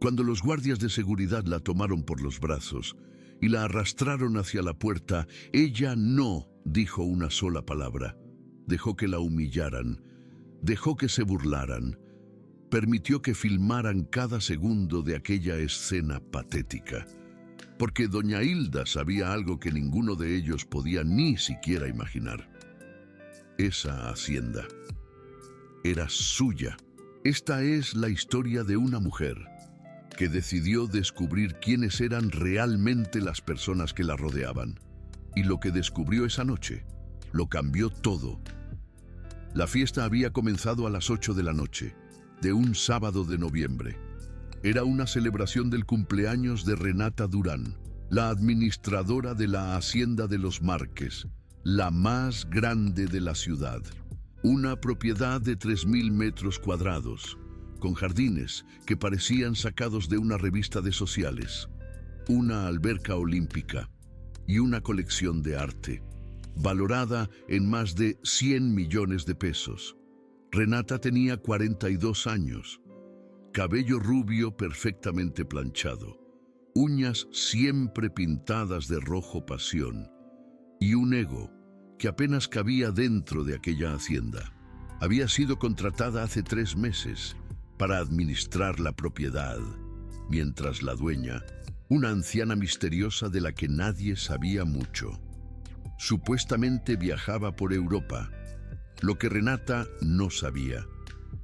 Cuando los guardias de seguridad la tomaron por los brazos y la arrastraron hacia la puerta, ella no dijo una sola palabra. Dejó que la humillaran, dejó que se burlaran, permitió que filmaran cada segundo de aquella escena patética. Porque doña Hilda sabía algo que ninguno de ellos podía ni siquiera imaginar. Esa hacienda era suya. Esta es la historia de una mujer que decidió descubrir quiénes eran realmente las personas que la rodeaban. Y lo que descubrió esa noche lo cambió todo. La fiesta había comenzado a las 8 de la noche, de un sábado de noviembre. Era una celebración del cumpleaños de Renata Durán, la administradora de la Hacienda de los Márquez, la más grande de la ciudad. Una propiedad de 3.000 metros cuadrados, con jardines que parecían sacados de una revista de sociales, una alberca olímpica y una colección de arte, valorada en más de 100 millones de pesos. Renata tenía 42 años, cabello rubio perfectamente planchado, uñas siempre pintadas de rojo pasión y un ego que apenas cabía dentro de aquella hacienda. Había sido contratada hace 3 meses para administrar la propiedad, mientras la dueña, una anciana misteriosa de la que nadie sabía mucho, supuestamente viajaba por Europa. Lo que Renata no sabía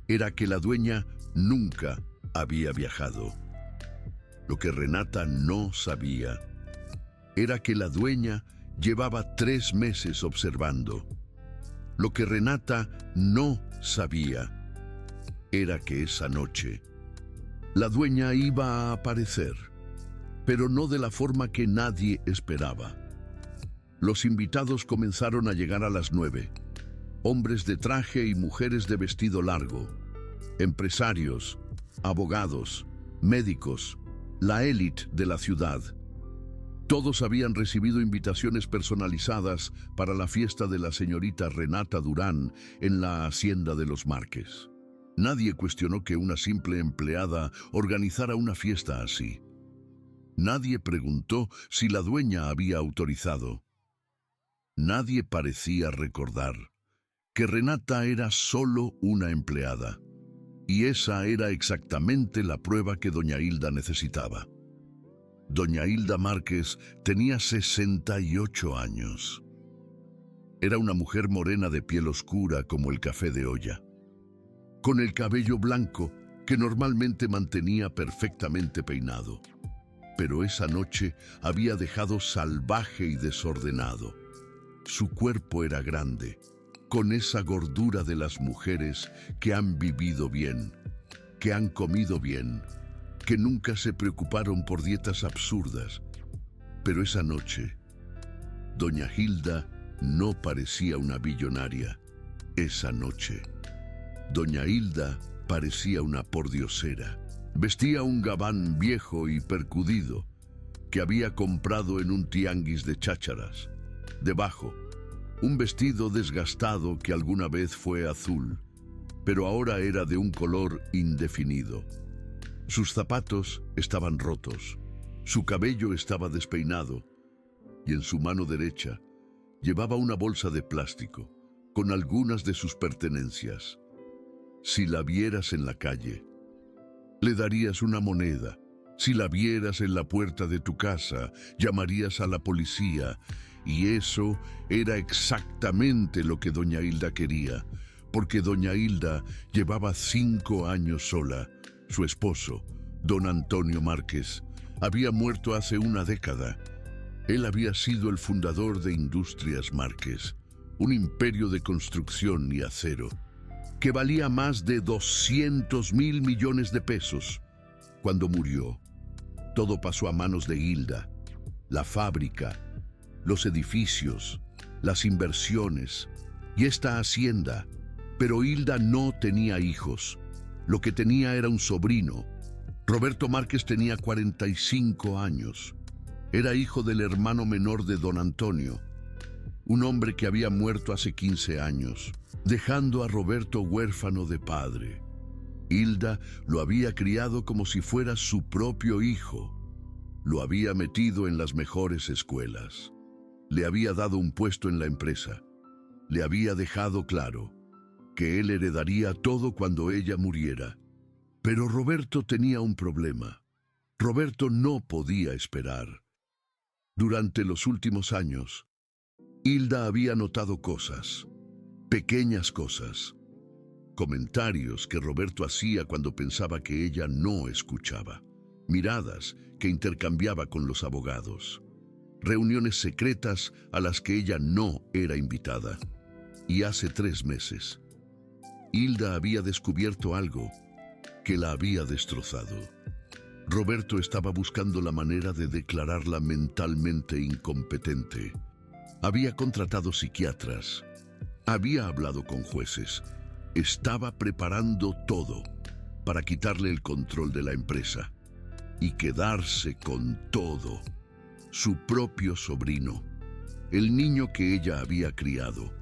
era que la dueña nunca había viajado. Lo que Renata no sabía era que la dueña llevaba 3 meses observando. Lo que Renata no sabía era que esa noche la dueña iba a aparecer, pero no de la forma que nadie esperaba. Los invitados comenzaron a llegar a las 9. Hombres de traje y mujeres de vestido largo, empresarios, abogados, médicos, la élite de la ciudad. Todos habían recibido invitaciones personalizadas para la fiesta de la señorita Renata Durán en la Hacienda de los Márquez. Nadie cuestionó que una simple empleada organizara una fiesta así. Nadie preguntó si la dueña había autorizado. Nadie parecía recordar que Renata era solo una empleada, y esa era exactamente la prueba que doña Hilda necesitaba. Doña Hilda Márquez tenía 68 años. Era una mujer morena de piel oscura como el café de olla, con el cabello blanco que normalmente mantenía perfectamente peinado. Pero esa noche había dejado salvaje y desordenado. Su cuerpo era grande, con esa gordura de las mujeres que han vivido bien, que han comido bien, que nunca se preocuparon por dietas absurdas. Pero esa noche, doña Hilda no parecía una billonaria. Esa noche, doña Hilda parecía una pordiosera. Vestía un gabán viejo y percudido que había comprado en un tianguis de chácharas. Debajo, un vestido desgastado que alguna vez fue azul, pero ahora era de un color indefinido. Sus zapatos estaban rotos, su cabello estaba despeinado y en su mano derecha llevaba una bolsa de plástico con algunas de sus pertenencias. Si la vieras en la calle, le darías una moneda. Si la vieras en la puerta de tu casa, llamarías a la policía. Y eso era exactamente lo que doña Hilda quería, porque doña Hilda llevaba 5 años sola. Su esposo, don Antonio Márquez, había muerto hace una década. Él había sido el fundador de Industrias Márquez, un imperio de construcción y acero, que valía más de 200.000 millones de pesos. Cuando murió, todo pasó a manos de Hilda. La fábrica, los edificios, las inversiones y esta hacienda. Pero Hilda no tenía hijos. Lo que tenía era un sobrino. Roberto Márquez tenía 45 años. Era hijo del hermano menor de don Antonio, un hombre que había muerto hace 15 años, dejando a Roberto huérfano de padre. Hilda lo había criado como si fuera su propio hijo. Lo había metido en las mejores escuelas. Le había dado un puesto en la empresa. Le había dejado claro que él heredaría todo cuando ella muriera. Pero Roberto tenía un problema. Roberto no podía esperar. Durante los últimos años, Hilda había notado cosas, pequeñas cosas, comentarios que Roberto hacía cuando pensaba que ella no escuchaba, miradas que intercambiaba con los abogados, reuniones secretas a las que ella no era invitada. Y hace 3 meses, Hilda había descubierto algo que la había destrozado. Roberto estaba buscando la manera de declararla mentalmente incompetente. Había contratado psiquiatras, había hablado con jueces, estaba preparando todo para quitarle el control de la empresa y quedarse con todo. Su propio sobrino, el niño que ella había criado,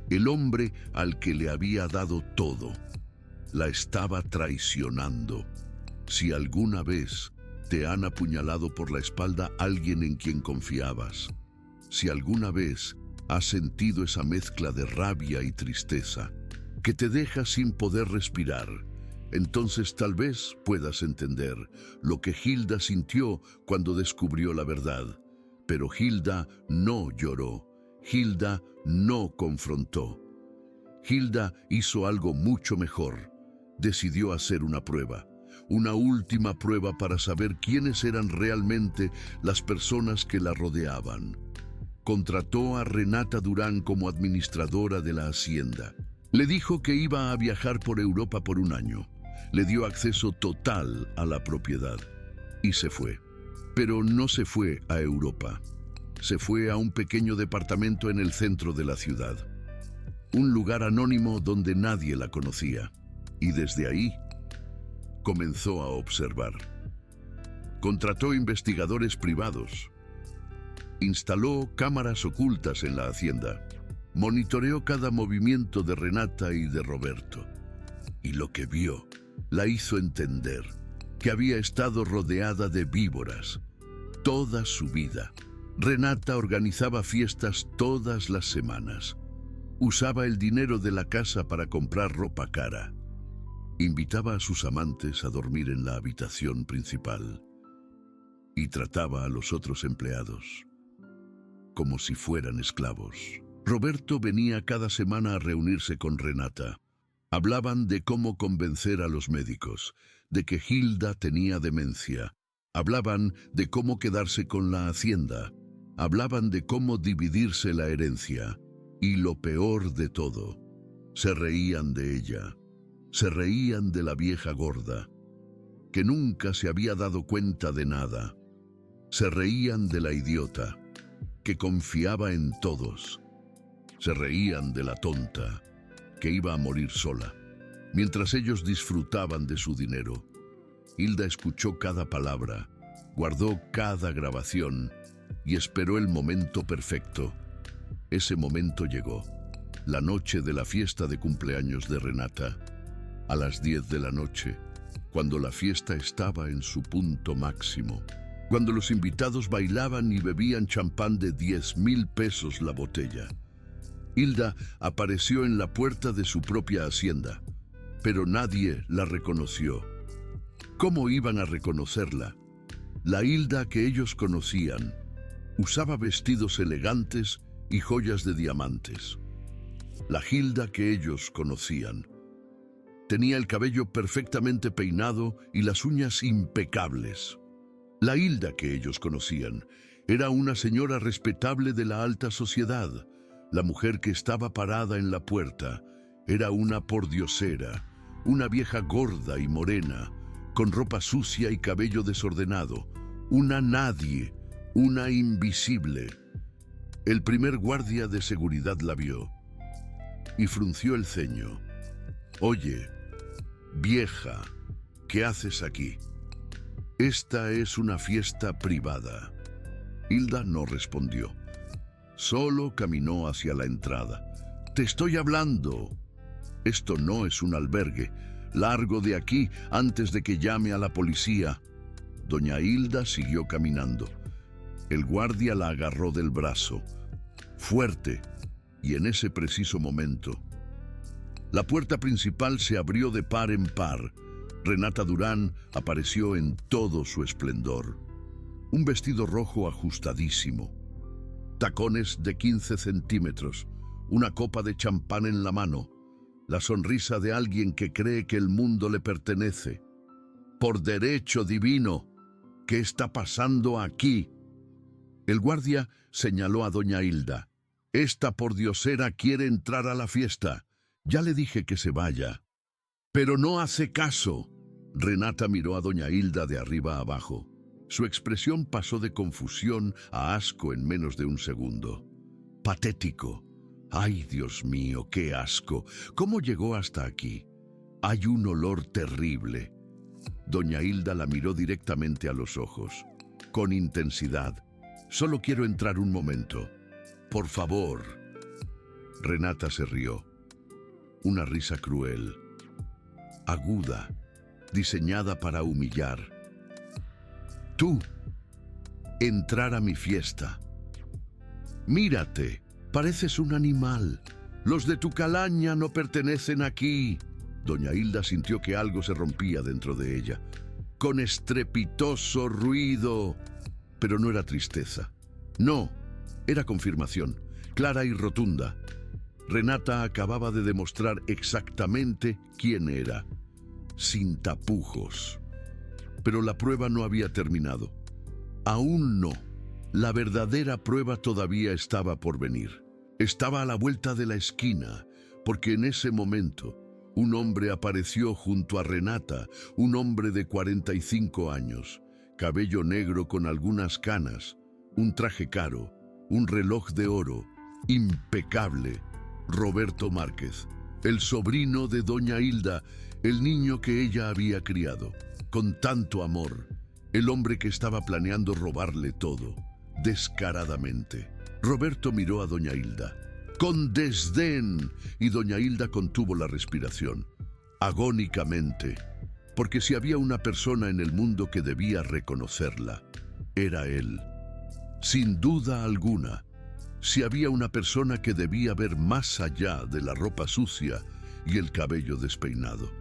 el hombre al que le había dado todo, la estaba traicionando. Si alguna vez te han apuñalado por la espalda alguien en quien confiabas, si alguna vez has sentido esa mezcla de rabia y tristeza que te deja sin poder respirar, entonces tal vez puedas entender lo que Hilda sintió cuando descubrió la verdad. Pero Hilda no lloró, Hilda no confrontó. Hilda hizo algo mucho mejor. Decidió hacer una prueba, una última prueba para saber quiénes eran realmente las personas que la rodeaban. Contrató a Renata Durán como administradora de la hacienda. Le dijo que iba a viajar por Europa por 1 año. Le dio acceso total a la propiedad y se fue. Pero no se fue a Europa. Se fue a un pequeño departamento en el centro de la ciudad. Un lugar anónimo donde nadie la conocía. Y desde ahí comenzó a observar. Contrató investigadores privados. Instaló cámaras ocultas en la hacienda. Monitoreó cada movimiento de Renata y de Roberto. Y lo que vio la hizo entender que había estado rodeada de víboras toda su vida. Renata organizaba fiestas todas las semanas. Usaba el dinero de la casa para comprar ropa cara. Invitaba a sus amantes a dormir en la habitación principal. Y trataba a los otros empleados como si fueran esclavos. Roberto venía cada semana a reunirse con Renata. Hablaban de cómo convencer a los médicos, de que Hilda tenía demencia. Hablaban de cómo quedarse con la hacienda. Hablaban de cómo dividirse la herencia. Y lo peor de todo, se reían de ella. Se reían de la vieja gorda, que nunca se había dado cuenta de nada. Se reían de la idiota, que confiaba en todos. Se reían de la tonta, que iba a morir sola. Mientras ellos disfrutaban de su dinero, Hilda escuchó cada palabra, guardó cada grabación y esperó el momento perfecto. Ese momento llegó, la noche de la fiesta de cumpleaños de Renata. A las 10 de la noche, cuando la fiesta estaba en su punto máximo, cuando los invitados bailaban y bebían champán de 10,000 pesos la botella, Hilda apareció en la puerta de su propia hacienda, pero nadie la reconoció. ¿Cómo iban a reconocerla? La Hilda que ellos conocían usaba vestidos elegantes y joyas de diamantes. La Hilda que ellos conocían tenía el cabello perfectamente peinado y las uñas impecables. La Hilda que ellos conocían era una señora respetable de la alta sociedad. La mujer que estaba parada en la puerta era una pordiosera, una vieja gorda y morena, con ropa sucia y cabello desordenado, una nadie, una invisible. El primer guardia de seguridad la vio y frunció el ceño. «Oye, vieja, ¿qué haces aquí? Esta es una fiesta privada». Hilda no respondió. Solo caminó hacia la entrada. «Te estoy hablando. Esto no es un albergue. Largo de aquí antes de que llame a la policía. Doña Hilda siguió caminando. El guardia la agarró del brazo, fuerte, y en ese preciso momento, la puerta principal se abrió de par en par. Renata Durán apareció en todo su esplendor. Un vestido rojo ajustadísimo, tacones de 15 centímetros, una copa de champán en la mano, la sonrisa de alguien que cree que el mundo le pertenece. Por derecho divino, ¿qué está pasando aquí? El guardia señaló a doña Hilda. Esta pordiosera quiere entrar a la fiesta. Ya le dije que se vaya. Pero no hace caso. Renata miró a doña Hilda de arriba a abajo. Su expresión pasó de confusión a asco en menos de un segundo. Patético. ¡Ay, Dios mío, qué asco! ¿Cómo llegó hasta aquí? Hay un olor terrible. Doña Hilda la miró directamente a los ojos, con intensidad. Solo quiero entrar un momento. Por favor. Renata se rió. Una risa cruel, aguda, diseñada para humillar. Tú, entrar a mi fiesta. Mírate, pareces un animal. Los de tu calaña no pertenecen aquí. Doña Hilda sintió que algo se rompía dentro de ella, con estrepitoso ruido. Pero no era tristeza. No, era confirmación, clara y rotunda. Renata acababa de demostrar exactamente quién era, sin tapujos. Pero la prueba no había terminado. Aún no. La verdadera prueba todavía estaba por venir. Estaba a la vuelta de la esquina, porque en ese momento un hombre apareció junto a Renata, un hombre de 45 años, cabello negro con algunas canas, un traje caro, un reloj de oro, impecable. Roberto Márquez, el sobrino de doña Hilda, el niño que ella había criado, con tanto amor, el hombre que estaba planeando robarle todo, descaradamente. Roberto miró a doña Hilda, con desdén, y doña Hilda contuvo la respiración, agónicamente, porque si había una persona en el mundo que debía reconocerla, era él. Sin duda alguna. Si había una persona que debía ver más allá de la ropa sucia y el cabello despeinado.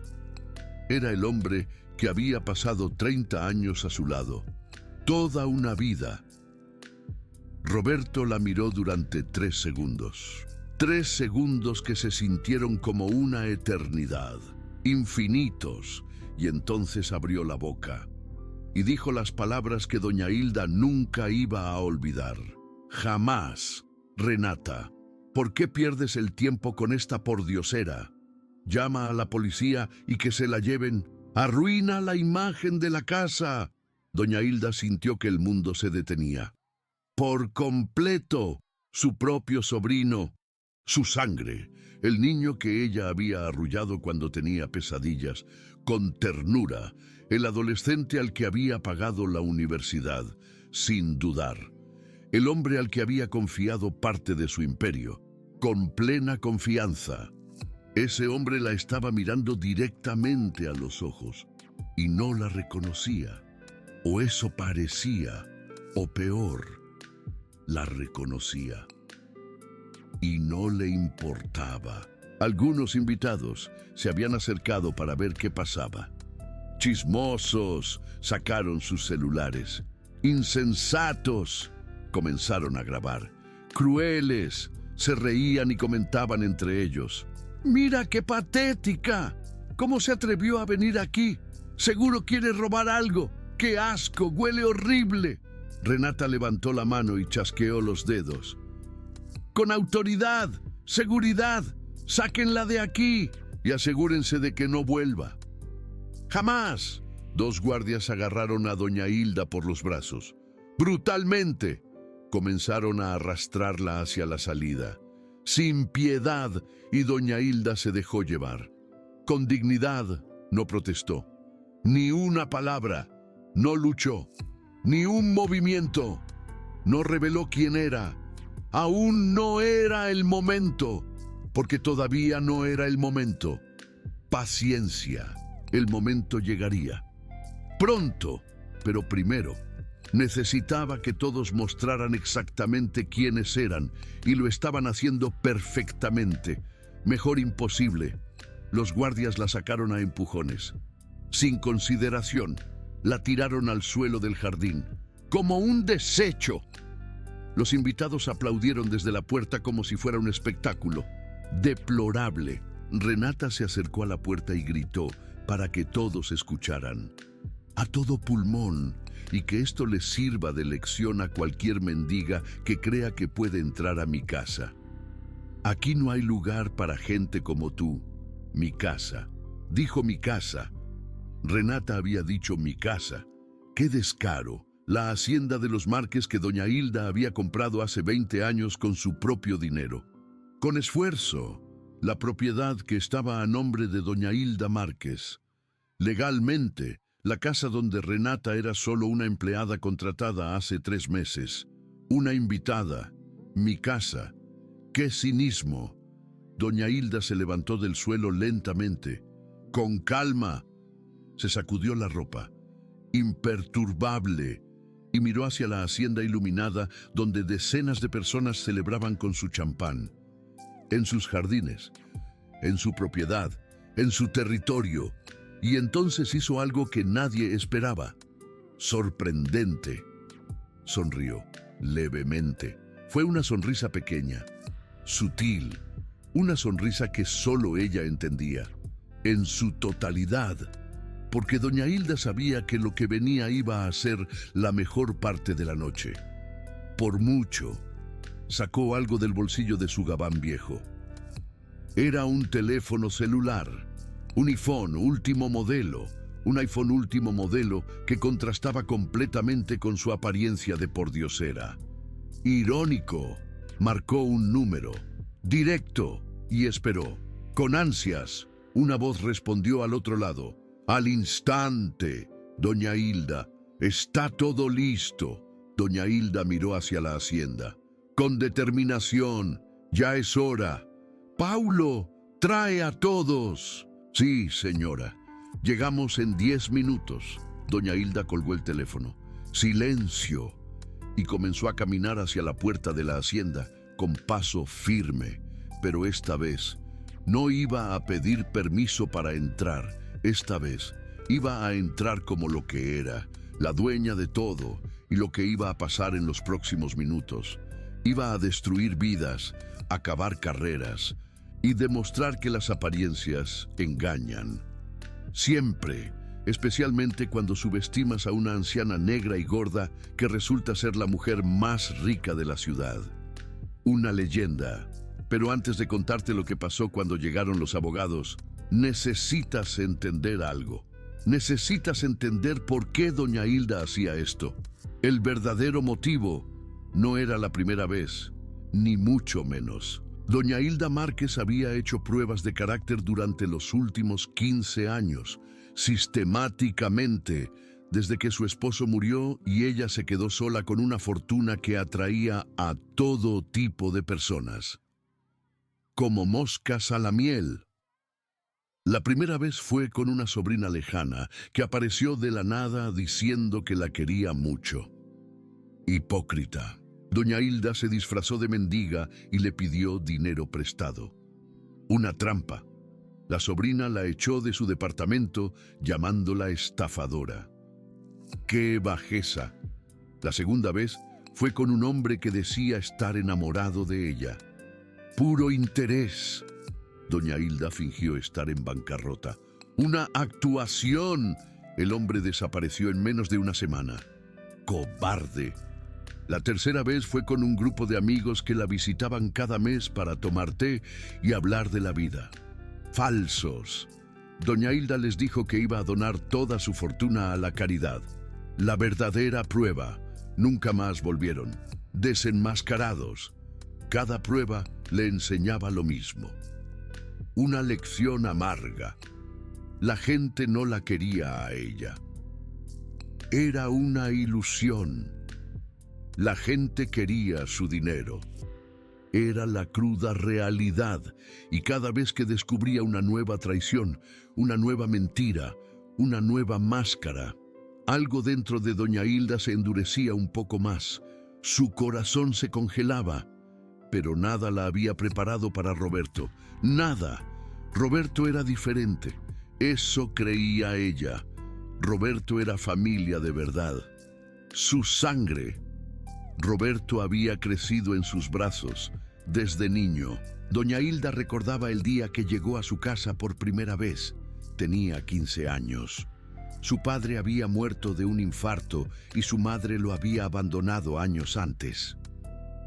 Era el hombre que había pasado 30 años a su lado, toda una vida. Roberto la miró durante 3 segundos. 3 segundos que se sintieron como una eternidad, infinitos, y entonces abrió la boca y dijo las palabras que doña Hilda nunca iba a olvidar. Jamás. Renata, ¿por qué pierdes el tiempo con esta pordiosera? Llama a la policía y que se la lleven. ¡Arruina la imagen de la casa! Doña Hilda sintió que el mundo se detenía. Por completo, su propio sobrino, su sangre, el niño que ella había arrullado cuando tenía pesadillas, con ternura, el adolescente al que había pagado la universidad, sin dudar. El hombre al que había confiado parte de su imperio, con plena confianza. Ese hombre la estaba mirando directamente a los ojos y no la reconocía. O eso parecía, o peor, la reconocía. Y no le importaba. Algunos invitados se habían acercado para ver qué pasaba. Chismosos sacaron sus celulares. Insensatos comenzaron a grabar. Crueles se reían y comentaban entre ellos. ¡Mira qué patética! ¿Cómo se atrevió a venir aquí? Seguro quiere robar algo. ¡Qué asco! ¡Huele horrible! Renata levantó la mano y chasqueó los dedos. ¡Con autoridad! ¡Seguridad! ¡Sáquenla de aquí! Y asegúrense de que no vuelva. ¡Jamás! 2 guardias agarraron a doña Hilda por los brazos. Brutalmente comenzaron a arrastrarla hacia la salida. Sin piedad, y doña Hilda se dejó llevar. Con dignidad, no protestó. Ni una palabra. No luchó. Ni un movimiento. No reveló quién era. Aún no era el momento, porque todavía no era el momento. Paciencia. El momento llegaría. Pronto, pero primero, necesitaba que todos mostraran exactamente quiénes eran, y lo estaban haciendo perfectamente. Mejor imposible. Los guardias la sacaron a empujones. Sin consideración, la tiraron al suelo del jardín, como un desecho. Los invitados aplaudieron desde la puerta como si fuera un espectáculo. Deplorable. Renata se acercó a la puerta y gritó para que todos escucharan. A todo pulmón, y que esto les sirva de lección a cualquier mendiga que crea que puede entrar a mi casa. Aquí no hay lugar para gente como tú. Mi casa. Dijo mi casa. Renata había dicho mi casa. ¡Qué descaro! La hacienda de los Márquez que doña Hilda había comprado hace 20 años con su propio dinero. Con esfuerzo, la propiedad que estaba a nombre de doña Hilda Márquez. Legalmente, la casa donde Renata era solo una empleada contratada hace 3 meses. Una invitada. Mi casa. ¡Qué cinismo! Doña Hilda se levantó del suelo lentamente. Con calma. Se sacudió la ropa. Imperturbable. Y miró hacia la hacienda iluminada donde decenas de personas celebraban con su champán. En sus jardines, en su propiedad, en su territorio. Y entonces hizo algo que nadie esperaba. Sorprendente. Sonrió, levemente. Fue una sonrisa pequeña, sutil, una sonrisa que solo ella entendía, en su totalidad, porque doña Hilda sabía que lo que venía iba a ser la mejor parte de la noche. Por mucho, sacó algo del bolsillo de su gabán viejo. Era un teléfono celular, un iPhone último modelo, un iPhone último modelo que contrastaba completamente con su apariencia de pordiosera. Irónico, marcó un número, directo, y esperó. Con ansias, una voz respondió al otro lado. Al instante, doña Hilda, está todo listo. Doña Hilda miró hacia la hacienda. Con determinación, ya es hora. Paulo, trae a todos. Sí, señora. Llegamos en 10 minutos. Doña Hilda colgó el teléfono. Silencio. Y comenzó a caminar hacia la puerta de la hacienda con paso firme. Pero esta vez no iba a pedir permiso para entrar. Esta vez iba a entrar como lo que era, la dueña de todo y lo que iba a pasar en los próximos minutos. Iba a destruir vidas, acabar carreras y demostrar que las apariencias engañan. Siempre, especialmente cuando subestimas a una anciana negra y gorda que resulta ser la mujer más rica de la ciudad. Una leyenda. Pero antes de contarte lo que pasó cuando llegaron los abogados, necesitas entender algo. Necesitas entender por qué doña Hilda hacía esto. El verdadero motivo no era la primera vez, ni mucho menos. Doña Hilda Márquez había hecho pruebas de carácter durante los últimos 15 años, sistemáticamente, desde que su esposo murió y ella se quedó sola con una fortuna que atraía a todo tipo de personas. Como moscas a la miel. La primera vez fue con una sobrina lejana que apareció de la nada diciendo que la quería mucho. Hipócrita. Doña Hilda se disfrazó de mendiga y le pidió dinero prestado. Una trampa. La sobrina la echó de su departamento llamándola estafadora. ¡Qué bajeza! La segunda vez fue con un hombre que decía estar enamorado de ella. Puro interés. Doña Hilda fingió estar en bancarrota. ¡Una actuación! El hombre desapareció en menos de una semana. ¡Cobarde! La tercera vez fue con un grupo de amigos que la visitaban cada mes para tomar té y hablar de la vida. Falsos. Doña Hilda les dijo que iba a donar toda su fortuna a la caridad. La verdadera prueba. Nunca más volvieron. Desenmascarados. Cada prueba le enseñaba lo mismo. Una lección amarga. La gente no la quería a ella. Era una ilusión. La gente quería su dinero. Era la cruda realidad, y cada vez que descubría una nueva traición, una nueva mentira, una nueva máscara, algo dentro de doña Hilda se endurecía un poco más. Su corazón se congelaba, pero nada la había preparado para Roberto. Nada. Roberto era diferente. Eso creía ella. Roberto era familia de verdad. Su sangre. Roberto había crecido en sus brazos desde niño. Doña Hilda recordaba el día que llegó a su casa por primera vez. Tenía 15 años. Su padre había muerto de un infarto y su madre lo había abandonado años antes.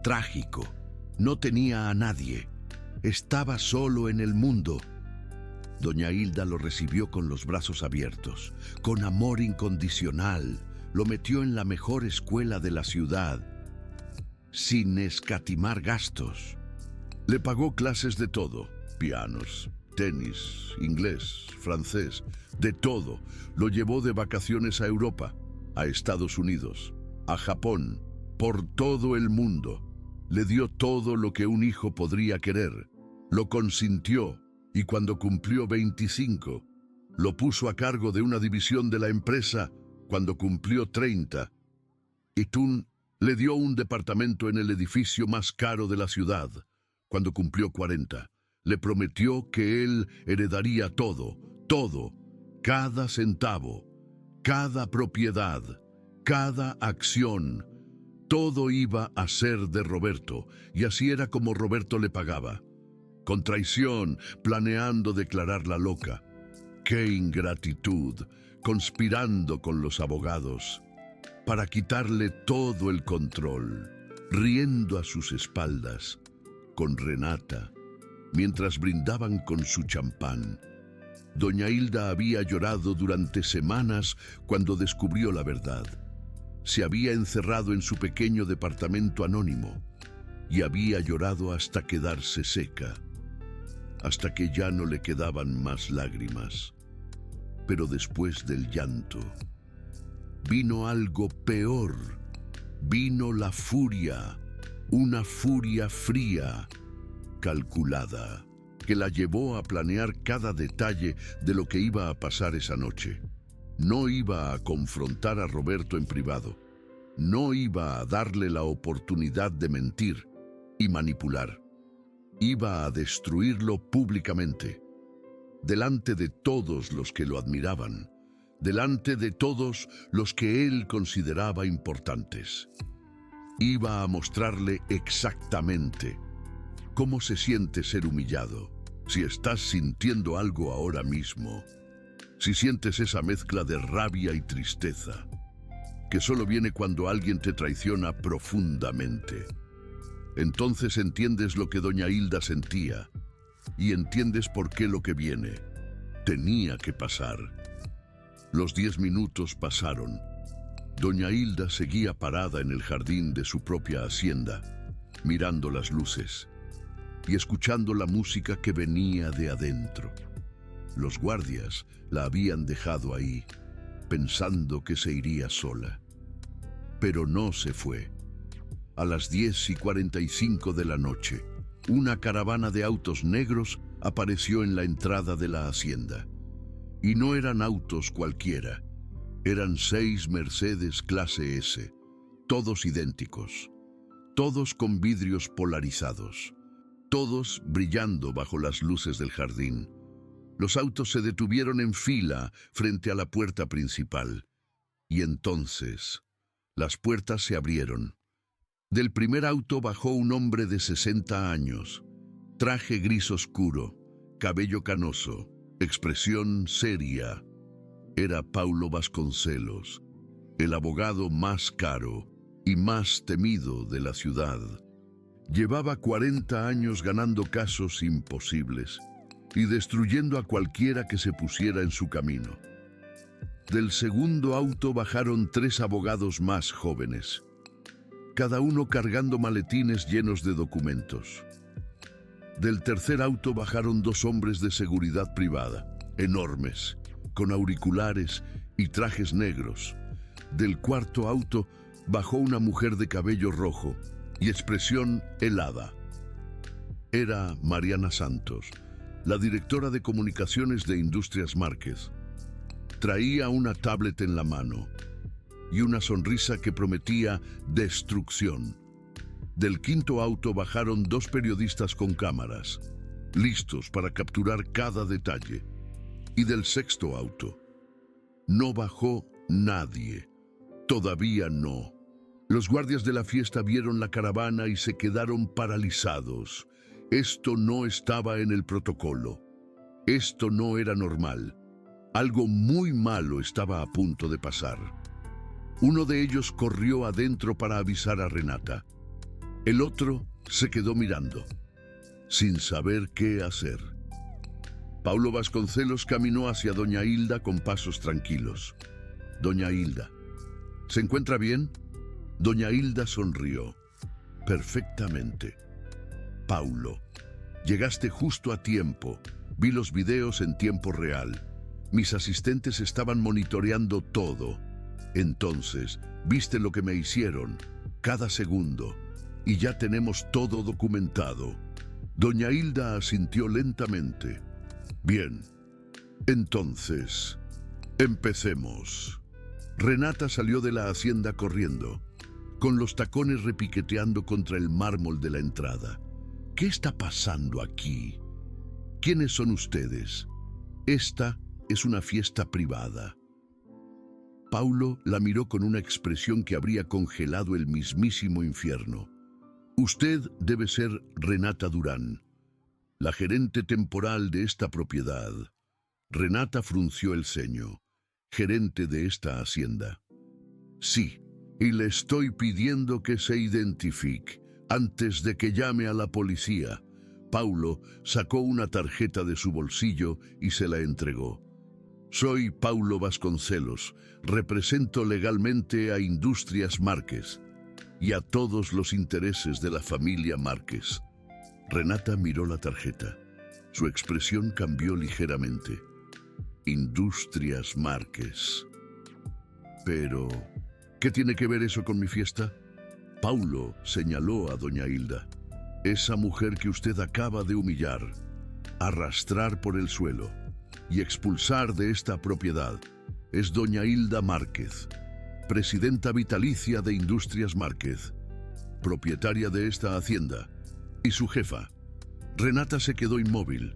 Trágico. No tenía a nadie. Estaba solo en el mundo. Doña Hilda lo recibió con los brazos abiertos, con amor incondicional. Lo metió en la mejor escuela de la ciudad, sin escatimar gastos. Le pagó clases de todo: pianos, tenis, inglés, francés, de todo. Lo llevó de vacaciones a Europa, a Estados Unidos, a Japón, por todo el mundo. Le dio todo lo que un hijo podría querer. Lo consintió, y cuando cumplió 25, lo puso a cargo de una división de la empresa cuando cumplió 30. Y Tun le dio un departamento en el edificio más caro de la ciudad cuando cumplió 40. Le prometió que él heredaría todo, todo, cada centavo, cada propiedad, cada acción. Todo iba a ser de Roberto, y así era como Roberto le pagaba. Con traición, planeando declararla loca. ¡Qué ingratitud! Conspirando con los abogados para quitarle todo el control, riendo a sus espaldas con Renata, mientras brindaban con su champán. Doña Hilda había llorado durante semanas cuando descubrió la verdad. Se había encerrado en su pequeño departamento anónimo y había llorado hasta quedarse seca, hasta que ya no le quedaban más lágrimas. Pero después del llanto, vino algo peor. Vino la furia, una furia fría, calculada, que la llevó a planear cada detalle de lo que iba a pasar esa noche. No iba a confrontar a Roberto en privado. No iba a darle la oportunidad de mentir y manipular. Iba a destruirlo públicamente, delante de todos los que lo admiraban, delante de todos los que él consideraba importantes. Iba a mostrarle exactamente cómo se siente ser humillado. Si estás sintiendo algo ahora mismo, si sientes esa mezcla de rabia y tristeza, que solo viene cuando alguien te traiciona profundamente, entonces entiendes lo que doña Hilda sentía y entiendes por qué lo que viene tenía que pasar. Los 10 minutos pasaron. Doña Hilda seguía parada en el jardín de su propia hacienda, mirando las luces y escuchando la música que venía de adentro. Los guardias la habían dejado ahí, pensando que se iría sola. Pero no se fue. A las 10:45 de la noche, una caravana de autos negros apareció en la entrada de la hacienda. Y no eran autos cualquiera. Eran 6 Mercedes clase S, todos idénticos, todos con vidrios polarizados, todos brillando bajo las luces del jardín. Los autos se detuvieron en fila frente a la puerta principal. Y entonces, las puertas se abrieron. Del primer auto bajó un hombre de 60 años, traje gris oscuro, cabello canoso, expresión seria. Era Paulo Vasconcelos, el abogado más caro y más temido de la ciudad. Llevaba 40 años ganando casos imposibles y destruyendo a cualquiera que se pusiera en su camino. Del segundo auto bajaron 3 abogados más jóvenes, cada uno cargando maletines llenos de documentos. Del tercer auto bajaron 2 hombres de seguridad privada, enormes, con auriculares y trajes negros. Del cuarto auto bajó una mujer de cabello rojo y expresión helada. Era Mariana Santos, la directora de comunicaciones de Industrias Márquez. Traía una tablet en la mano y una sonrisa que prometía destrucción. Del quinto auto bajaron dos periodistas con cámaras, listos para capturar cada detalle. Y del sexto auto no bajó nadie. Todavía no. Los guardias de la fiesta vieron la caravana y se quedaron paralizados. Esto no estaba en el protocolo. Esto no era normal. Algo muy malo estaba a punto de pasar. Uno de ellos corrió adentro para avisar a Renata. El otro se quedó mirando, sin saber qué hacer. Paulo Vasconcelos caminó hacia doña Hilda con pasos tranquilos. Doña Hilda, ¿se encuentra bien? Doña Hilda sonrió. Perfectamente. Paulo, llegaste justo a tiempo. Vi los videos en tiempo real. Mis asistentes estaban monitoreando todo. Entonces, viste lo que me hicieron, cada segundo, y ya tenemos todo documentado. Doña Hilda asintió lentamente. Bien, entonces, empecemos. Renata salió de la hacienda corriendo, con los tacones repiqueteando contra el mármol de la entrada. ¿Qué está pasando aquí? ¿Quiénes son ustedes? Esta es una fiesta privada. Paulo la miró con una expresión que habría congelado el mismísimo infierno. Usted debe ser Renata Durán, la gerente temporal de esta propiedad. Renata frunció el ceño. Gerente de esta hacienda. Sí, y le estoy pidiendo que se identifique antes de que llame a la policía. Paulo sacó una tarjeta de su bolsillo y se la entregó. Soy Paulo Vasconcelos, represento legalmente a Industrias Márquez y a todos los intereses de la familia Márquez. Renata miró la tarjeta. Su expresión cambió ligeramente. Industrias Márquez. Pero, ¿qué tiene que ver eso con mi fiesta? Paulo señaló a doña Hilda. Esa mujer que usted acaba de humillar, arrastrar por el suelo y expulsar de esta propiedad es doña Hilda Márquez, presidenta vitalicia de Industrias Márquez, propietaria de esta hacienda, y su jefa. Renata se quedó inmóvil.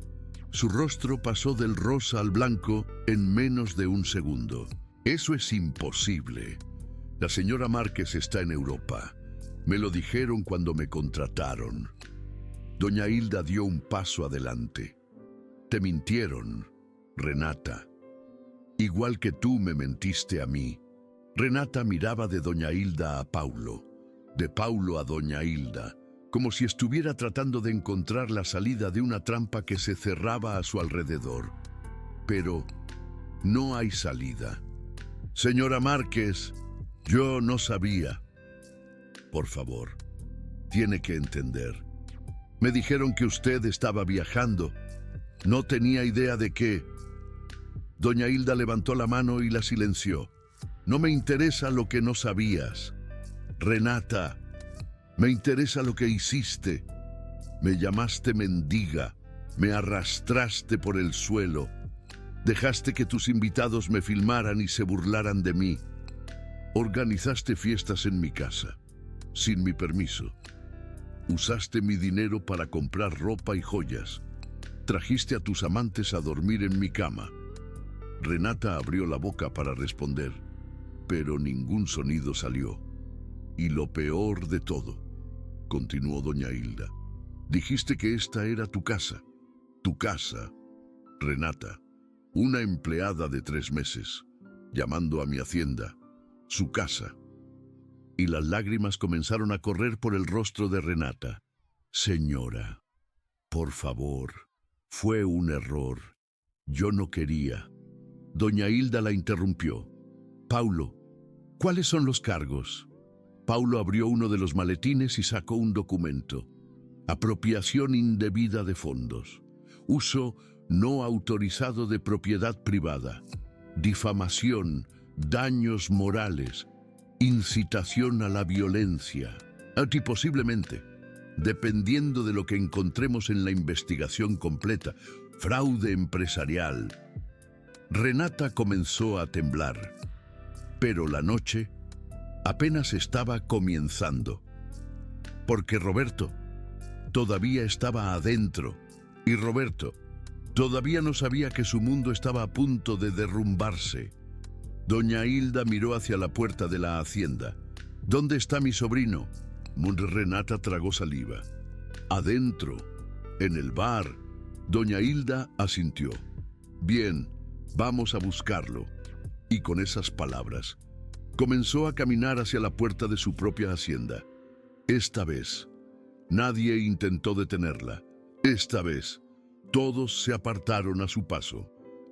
Su rostro pasó del rosa al blanco en menos de un segundo. Eso es imposible. La señora Márquez está en Europa. Me lo dijeron cuando me contrataron. Doña Hilda dio un paso adelante. Te mintieron, Renata. Igual que tú me mentiste a mí. Renata miraba de doña Hilda a Paulo, de Paulo a doña Hilda, como si estuviera tratando de encontrar la salida de una trampa que se cerraba a su alrededor. Pero no hay salida. Señora Márquez, yo no sabía. Por favor, tiene que entender. Me dijeron que usted estaba viajando. No tenía idea de qué. Doña Hilda levantó la mano y la silenció. No me interesa lo que no sabías. Renata, me interesa lo que hiciste. Me llamaste mendiga, me arrastraste por el suelo. Dejaste que tus invitados me filmaran y se burlaran de mí. Organizaste fiestas en mi casa, sin mi permiso. Usaste mi dinero para comprar ropa y joyas. Trajiste a tus amantes a dormir en mi cama. Renata abrió la boca para responder, pero ningún sonido salió. Y lo peor de todo, continuó doña Hilda, dijiste que esta era tu casa. Tu casa, Renata, una empleada de 3 meses, llamando a mi hacienda, su casa. Y las lágrimas comenzaron a correr por el rostro de Renata. Señora, por favor, fue un error. Yo no quería. Doña Hilda la interrumpió. Paulo, ¿cuáles son los cargos? Paulo abrió uno de los maletines y sacó un documento. Apropiación indebida de fondos. Uso no autorizado de propiedad privada. Difamación, daños morales, incitación a la violencia. Y posiblemente dependiendo de lo que encontremos en la investigación completa. Fraude empresarial. Renata comenzó a temblar, pero la noche apenas estaba comenzando, porque Roberto todavía estaba adentro, y Roberto todavía no sabía que su mundo estaba a punto de derrumbarse. Doña Hilda miró hacia la puerta de la hacienda. ¿Dónde está mi sobrino? Renata tragó saliva. Adentro, en el bar. Doña Hilda asintió. Bien, vamos a buscarlo. Y con esas palabras, comenzó a caminar hacia la puerta de su propia hacienda. Esta vez, nadie intentó detenerla. Esta vez, todos se apartaron a su paso.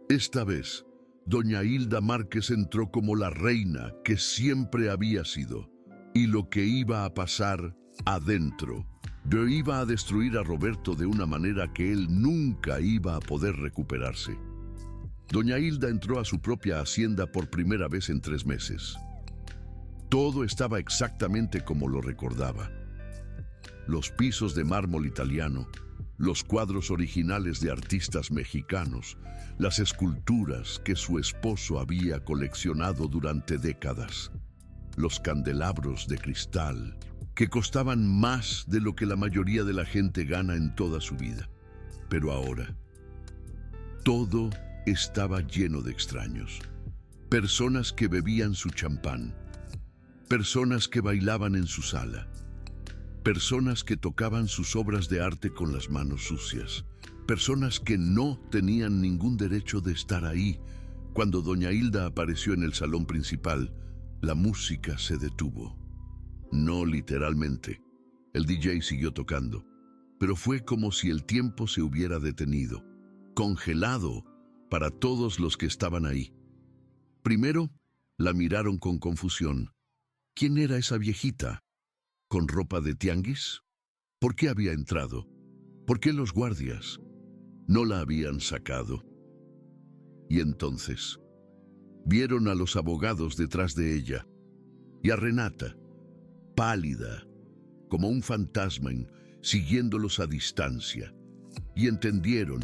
Esta vez, doña Hilda Márquez entró como la reina que siempre había sido. Y lo que iba a pasar adentro, iba a destruir a Roberto de una manera que él nunca iba a poder recuperarse. Doña Hilda entró a su propia hacienda por primera vez en 3 meses. Todo estaba exactamente como lo recordaba. Los pisos de mármol italiano, los cuadros originales de artistas mexicanos, las esculturas que su esposo había coleccionado durante décadas, los candelabros de cristal, que costaban más de lo que la mayoría de la gente gana en toda su vida. Pero ahora, todo estaba lleno de extraños. Personas que bebían su champán, personas que bailaban en su sala, personas que tocaban sus obras de arte con las manos sucias, personas que no tenían ningún derecho de estar ahí. Cuando doña Hilda apareció en el salón principal, la música se detuvo. No literalmente. El DJ siguió tocando, pero fue como si el tiempo se hubiera detenido, congelado para todos los que estaban ahí. Primero, la miraron con confusión. ¿Quién era esa viejita? ¿Con ropa de tianguis? ¿Por qué había entrado? ¿Por qué los guardias no la habían sacado? Y entonces vieron a los abogados detrás de ella y a Renata, pálida, como un fantasma, siguiéndolos a distancia, y entendieron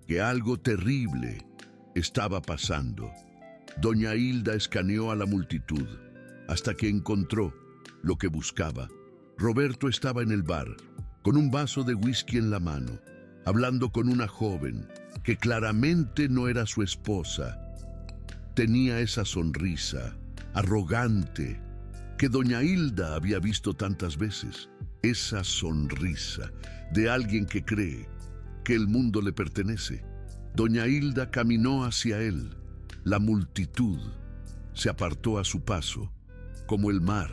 que algo terrible estaba pasando. Doña Hilda escaneó a la multitud hasta que encontró lo que buscaba. Roberto estaba en el bar, con un vaso de whisky en la mano, hablando con una joven que claramente no era su esposa. Tenía esa sonrisa arrogante que doña Hilda había visto tantas veces. Esa sonrisa de alguien que cree que el mundo le pertenece. Doña Hilda caminó hacia él. La multitud se apartó a su paso, como el mar,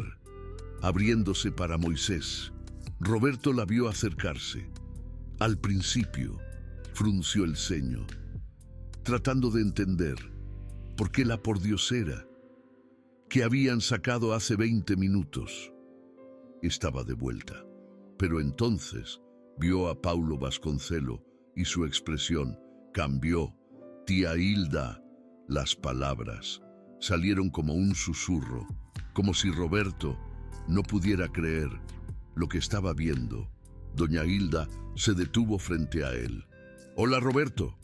abriéndose para Moisés. Roberto la vio acercarse. Al principio, frunció el ceño, tratando de entender por qué la pordiosera que habían sacado hace 20 minutos estaba de vuelta. Pero entonces vio a Paulo Vasconcelo y su expresión cambió. Tía Hilda, las palabras salieron como un susurro, como si Roberto no pudiera creer lo que estaba viendo. Doña Hilda se detuvo frente a él. «Hola, Roberto».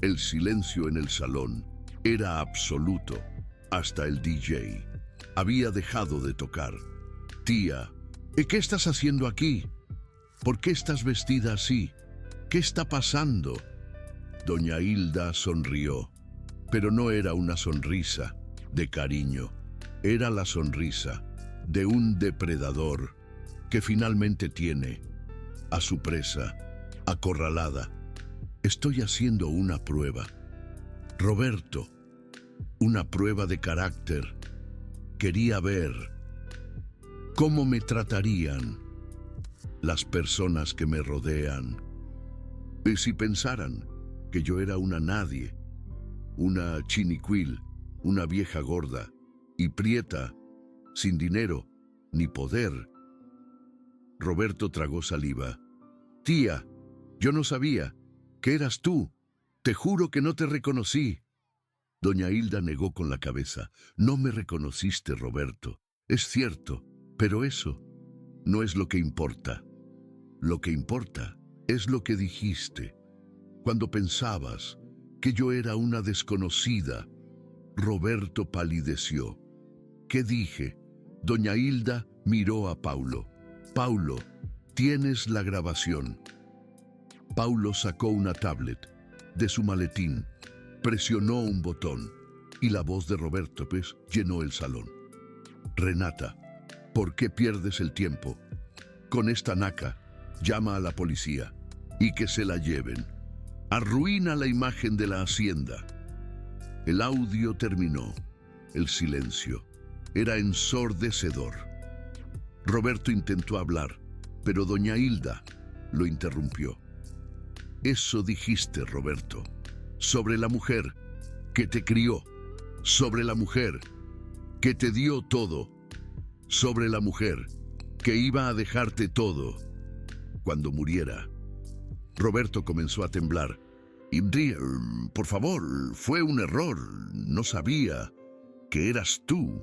El silencio en el salón era absoluto. Hasta el DJ había dejado de tocar. «Tía, ¿qué estás haciendo aquí? ¿Por qué estás vestida así? ¿Qué está pasando?» Doña Hilda sonrió, pero no era una sonrisa de cariño. Era la sonrisa de un depredador que finalmente tiene a su presa acorralada. «Estoy haciendo una prueba, Roberto, una prueba de carácter. Quería ver cómo me tratarían las personas que me rodean. Y si pensaran que yo era una nadie, una chinicuil, una vieja gorda y prieta, sin dinero ni poder». Roberto tragó saliva. «Tía, yo no sabía que eras tú. Te juro que no te reconocí». Doña Hilda negó con la cabeza. «No me reconociste, Roberto. Es cierto, pero eso no es lo que importa. Lo que importa es lo que dijiste. Cuando pensabas que yo era una desconocida, Roberto palideció. ¿Qué dije? Doña Hilda miró a Paulo. Paulo, tienes la grabación. Paulo sacó una tablet de su maletín, presionó un botón y la voz de Roberto llenó el salón. Renata, ¿por qué pierdes el tiempo? Con esta naca, llama a la policía y que se la lleven. Arruina la imagen de la hacienda. El audio terminó. El silencio era ensordecedor. Roberto intentó hablar, pero doña Hilda lo interrumpió. Eso dijiste, Roberto, sobre la mujer que te crió, sobre la mujer que te dio todo, sobre la mujer que iba a dejarte todo cuando muriera. Roberto comenzó a temblar. Por favor, fue un error. No sabía que eras tú.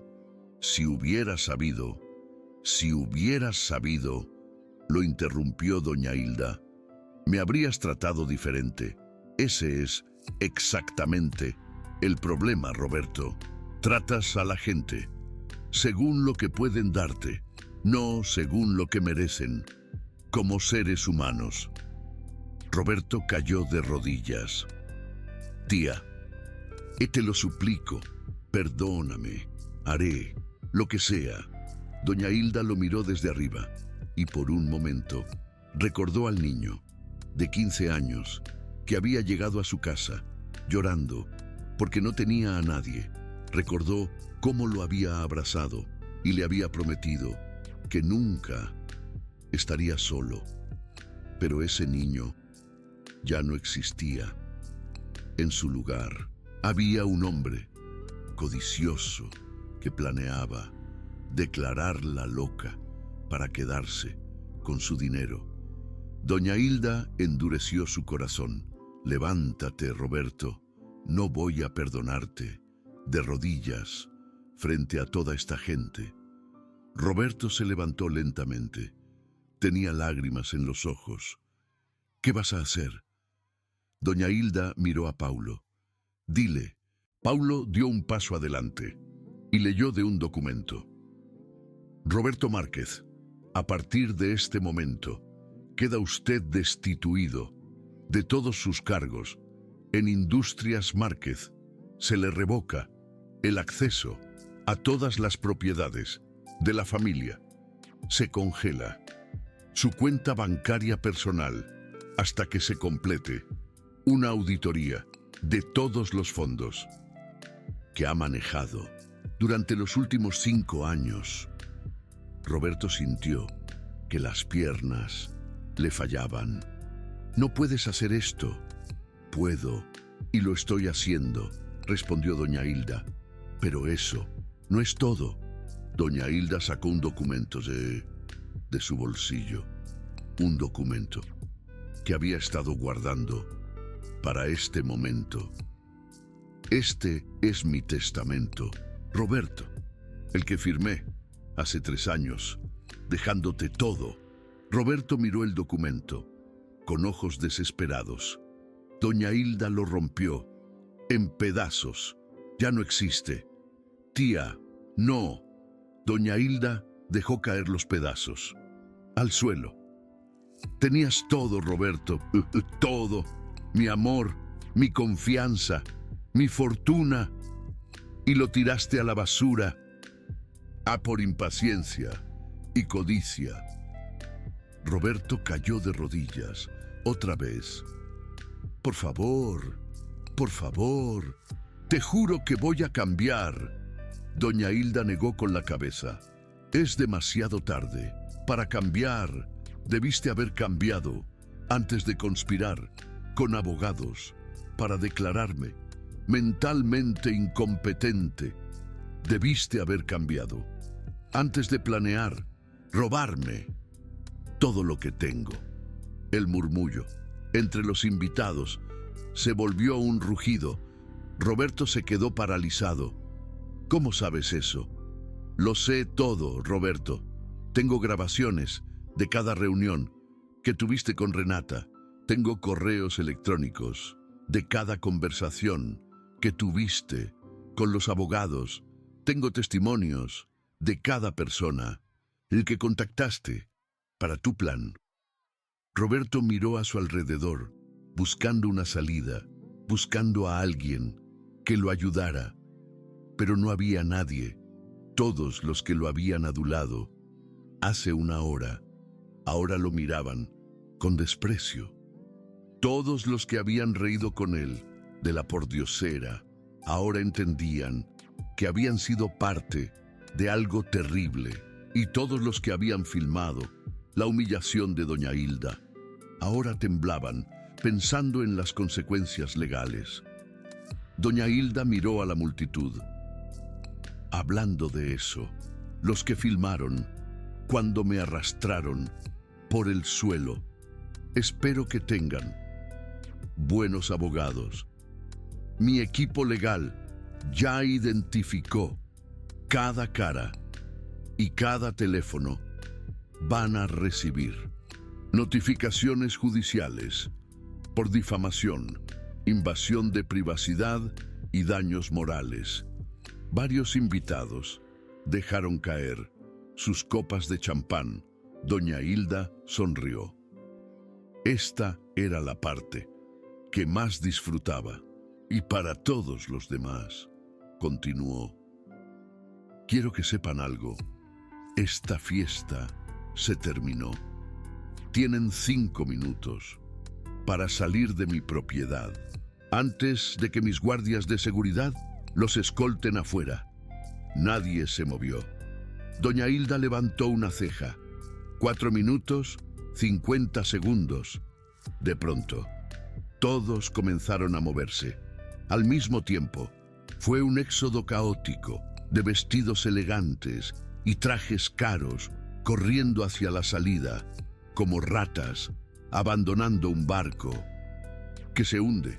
Si hubieras sabido, lo interrumpió doña Hilda, me habrías tratado diferente. Ese es exactamente el problema, Roberto. Tratas a la gente según lo que pueden darte, no según lo que merecen, como seres humanos. Roberto cayó de rodillas. Tía, te lo suplico, perdóname, haré lo que sea. Doña Hilda lo miró desde arriba y por un momento recordó al niño de 15 años que había llegado a su casa llorando porque no tenía a nadie. Recordó cómo lo había abrazado y le había prometido que nunca estaría solo. Pero ese niño ya no existía. En su lugar había un hombre codicioso que planeaba declararla loca para quedarse con su dinero. Doña Hilda endureció su corazón. Levántate, Roberto, no voy a perdonarte. De rodillas, frente a toda esta gente. Roberto se levantó lentamente. Tenía lágrimas en los ojos. ¿Qué vas a hacer? Doña Hilda miró a Paulo. Dile. Paulo dio un paso adelante y leyó de un documento. Roberto Márquez, a partir de este momento, queda usted destituido de todos sus cargos. En Industrias Márquez se le revoca el acceso a todas las propiedades de la familia. Se congela su cuenta bancaria personal hasta que se complete una auditoría de todos los fondos que ha manejado durante los últimos 5 años. Roberto sintió que las piernas le fallaban. No puedes hacer esto. Puedo, y lo estoy haciendo, respondió doña Hilda. Pero eso no es todo. Doña Hilda sacó un documento de su bolsillo. Un documento que había estado guardando para este momento. Este es mi testamento, Roberto, el que firmé hace 3 años, dejándote todo. Roberto miró el documento con ojos desesperados. Doña Hilda lo rompió en pedazos. Ya no existe. Tía, no. Doña Hilda dejó caer los pedazos al suelo. Tenías todo, Roberto, todo. Mi amor, mi confianza, mi fortuna, y lo tiraste a la basura. Por impaciencia y codicia. Roberto cayó de rodillas otra vez. Por favor, te juro que voy a cambiar. Doña Hilda negó con la cabeza. Es demasiado tarde para cambiar. Debiste haber cambiado antes de conspirar con abogados para declararme mentalmente incompetente. Debiste haber cambiado antes de planear robarme todo lo que tengo. El murmullo entre los invitados se volvió un rugido. Roberto se quedó paralizado. ¿Cómo sabes eso? Lo sé todo, Roberto. Tengo grabaciones de cada reunión. que tuviste con Renata. Tengo correos electrónicos de cada conversación que tuviste con los abogados. Tengo testimonios de cada persona, el que contactaste para tu plan. Roberto miró a su alrededor, buscando una salida, buscando a alguien que lo ayudara. Pero no había nadie. Todos los que lo habían adulado hace una hora, ahora lo miraban con desprecio. Todos los que habían reído con él de la pordiosera, ahora entendían que habían sido parte de algo terrible. Y todos los que habían filmado la humillación de doña Hilda, ahora temblaban pensando en las consecuencias legales. Doña Hilda miró a la multitud. Hablando de eso, los que filmaron cuando me arrastraron por el suelo, espero que tengan buenos abogados. Mi equipo legal ya identificó cada cara y cada teléfono. Van a recibir notificaciones judiciales por difamación, invasión de privacidad y daños morales. Varios invitados dejaron caer sus copas de champán. Doña Hilda sonrió. Esta era la parte que más disfrutaba. Y para todos los demás, continuó, quiero que sepan algo. Esta fiesta se terminó. Tienen 5 minutos para salir de mi propiedad, antes de que mis guardias de seguridad los escolten afuera. Nadie se movió. Doña Hilda levantó una ceja. 4 minutos, 50 segundos. De pronto, todos comenzaron a moverse. Al mismo tiempo, fue un éxodo caótico de vestidos elegantes y trajes caros corriendo hacia la salida, como ratas abandonando un barco que se hunde.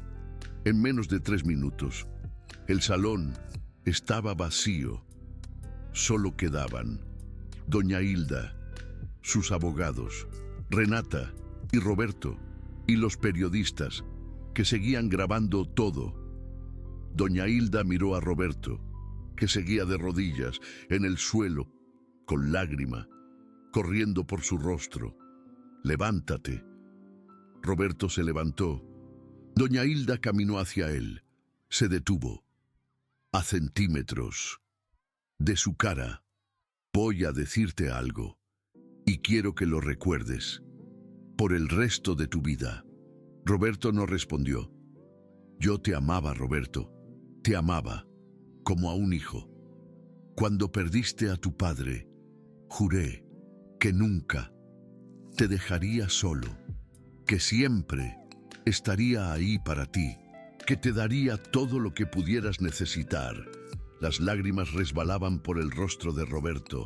En menos de 3 minutos, el salón estaba vacío. Solo quedaban doña Hilda, sus abogados, Renata y Roberto, y los periodistas que seguían grabando todo. Doña Hilda miró a Roberto, que seguía de rodillas en el suelo, con lágrima corriendo por su rostro. Levántate. Roberto se levantó. Doña Hilda caminó hacia él. Se detuvo. A centímetros de su cara. Voy a decirte algo, y quiero que lo recuerdes por el resto de tu vida. Roberto no respondió. Yo te amaba, Roberto. Te amaba como a un hijo. Cuando perdiste a tu padre, juré que nunca te dejaría solo, que siempre estaría ahí para ti, que te daría todo lo que pudieras necesitar. Las lágrimas resbalaban por el rostro de Roberto,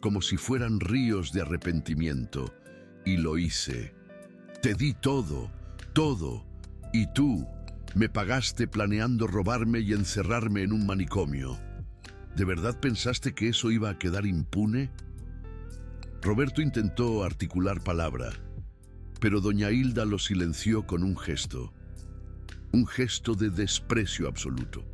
como si fueran ríos de arrepentimiento. Y lo hice. Te di todo, todo, y tú me pagaste planeando robarme y encerrarme en un manicomio. ¿De verdad pensaste que eso iba a quedar impune? Roberto intentó articular palabra, pero doña Hilda lo silenció con un gesto de desprecio absoluto.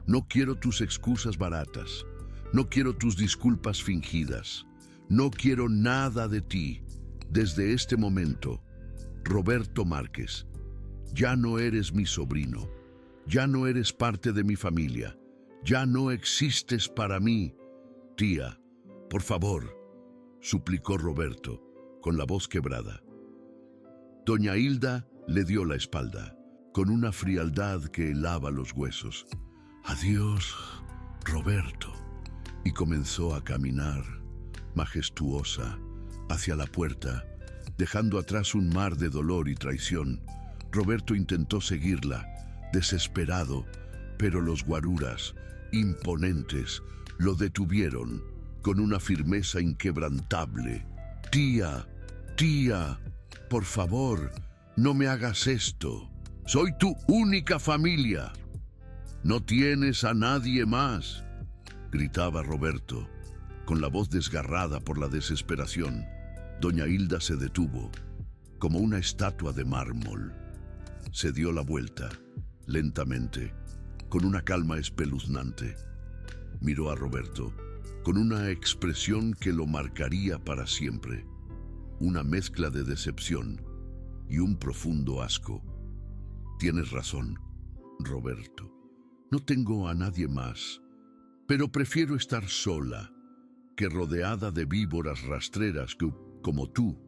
No quiero tus excusas baratas, no quiero tus disculpas fingidas, no quiero nada de ti. Desde este momento, Roberto Márquez, ya no eres mi sobrino, ya no eres parte de mi familia, ya no existes para mí. Tía, por favor, suplicó Roberto, con la voz quebrada. Doña Hilda le dio la espalda, con una frialdad que helaba los huesos. Adiós, Roberto. Y comenzó a caminar, majestuosa, hacia la puerta, dejando atrás un mar de dolor y traición. Roberto intentó seguirla, desesperado, pero los guaruras, imponentes, lo detuvieron con una firmeza inquebrantable. Tía, tía, por favor, no me hagas esto. Soy tu única familia. No tienes a nadie más, gritaba Roberto, con la voz desgarrada por la desesperación. Doña Hilda se detuvo. como una estatua de mármol. Se dio la vuelta, lentamente, con una calma espeluznante. Miró a Roberto, con una expresión que lo marcaría para siempre. Una mezcla de decepción y un profundo asco. Tienes razón, Roberto. No tengo a nadie más, pero prefiero estar sola que rodeada de víboras rastreras como tú.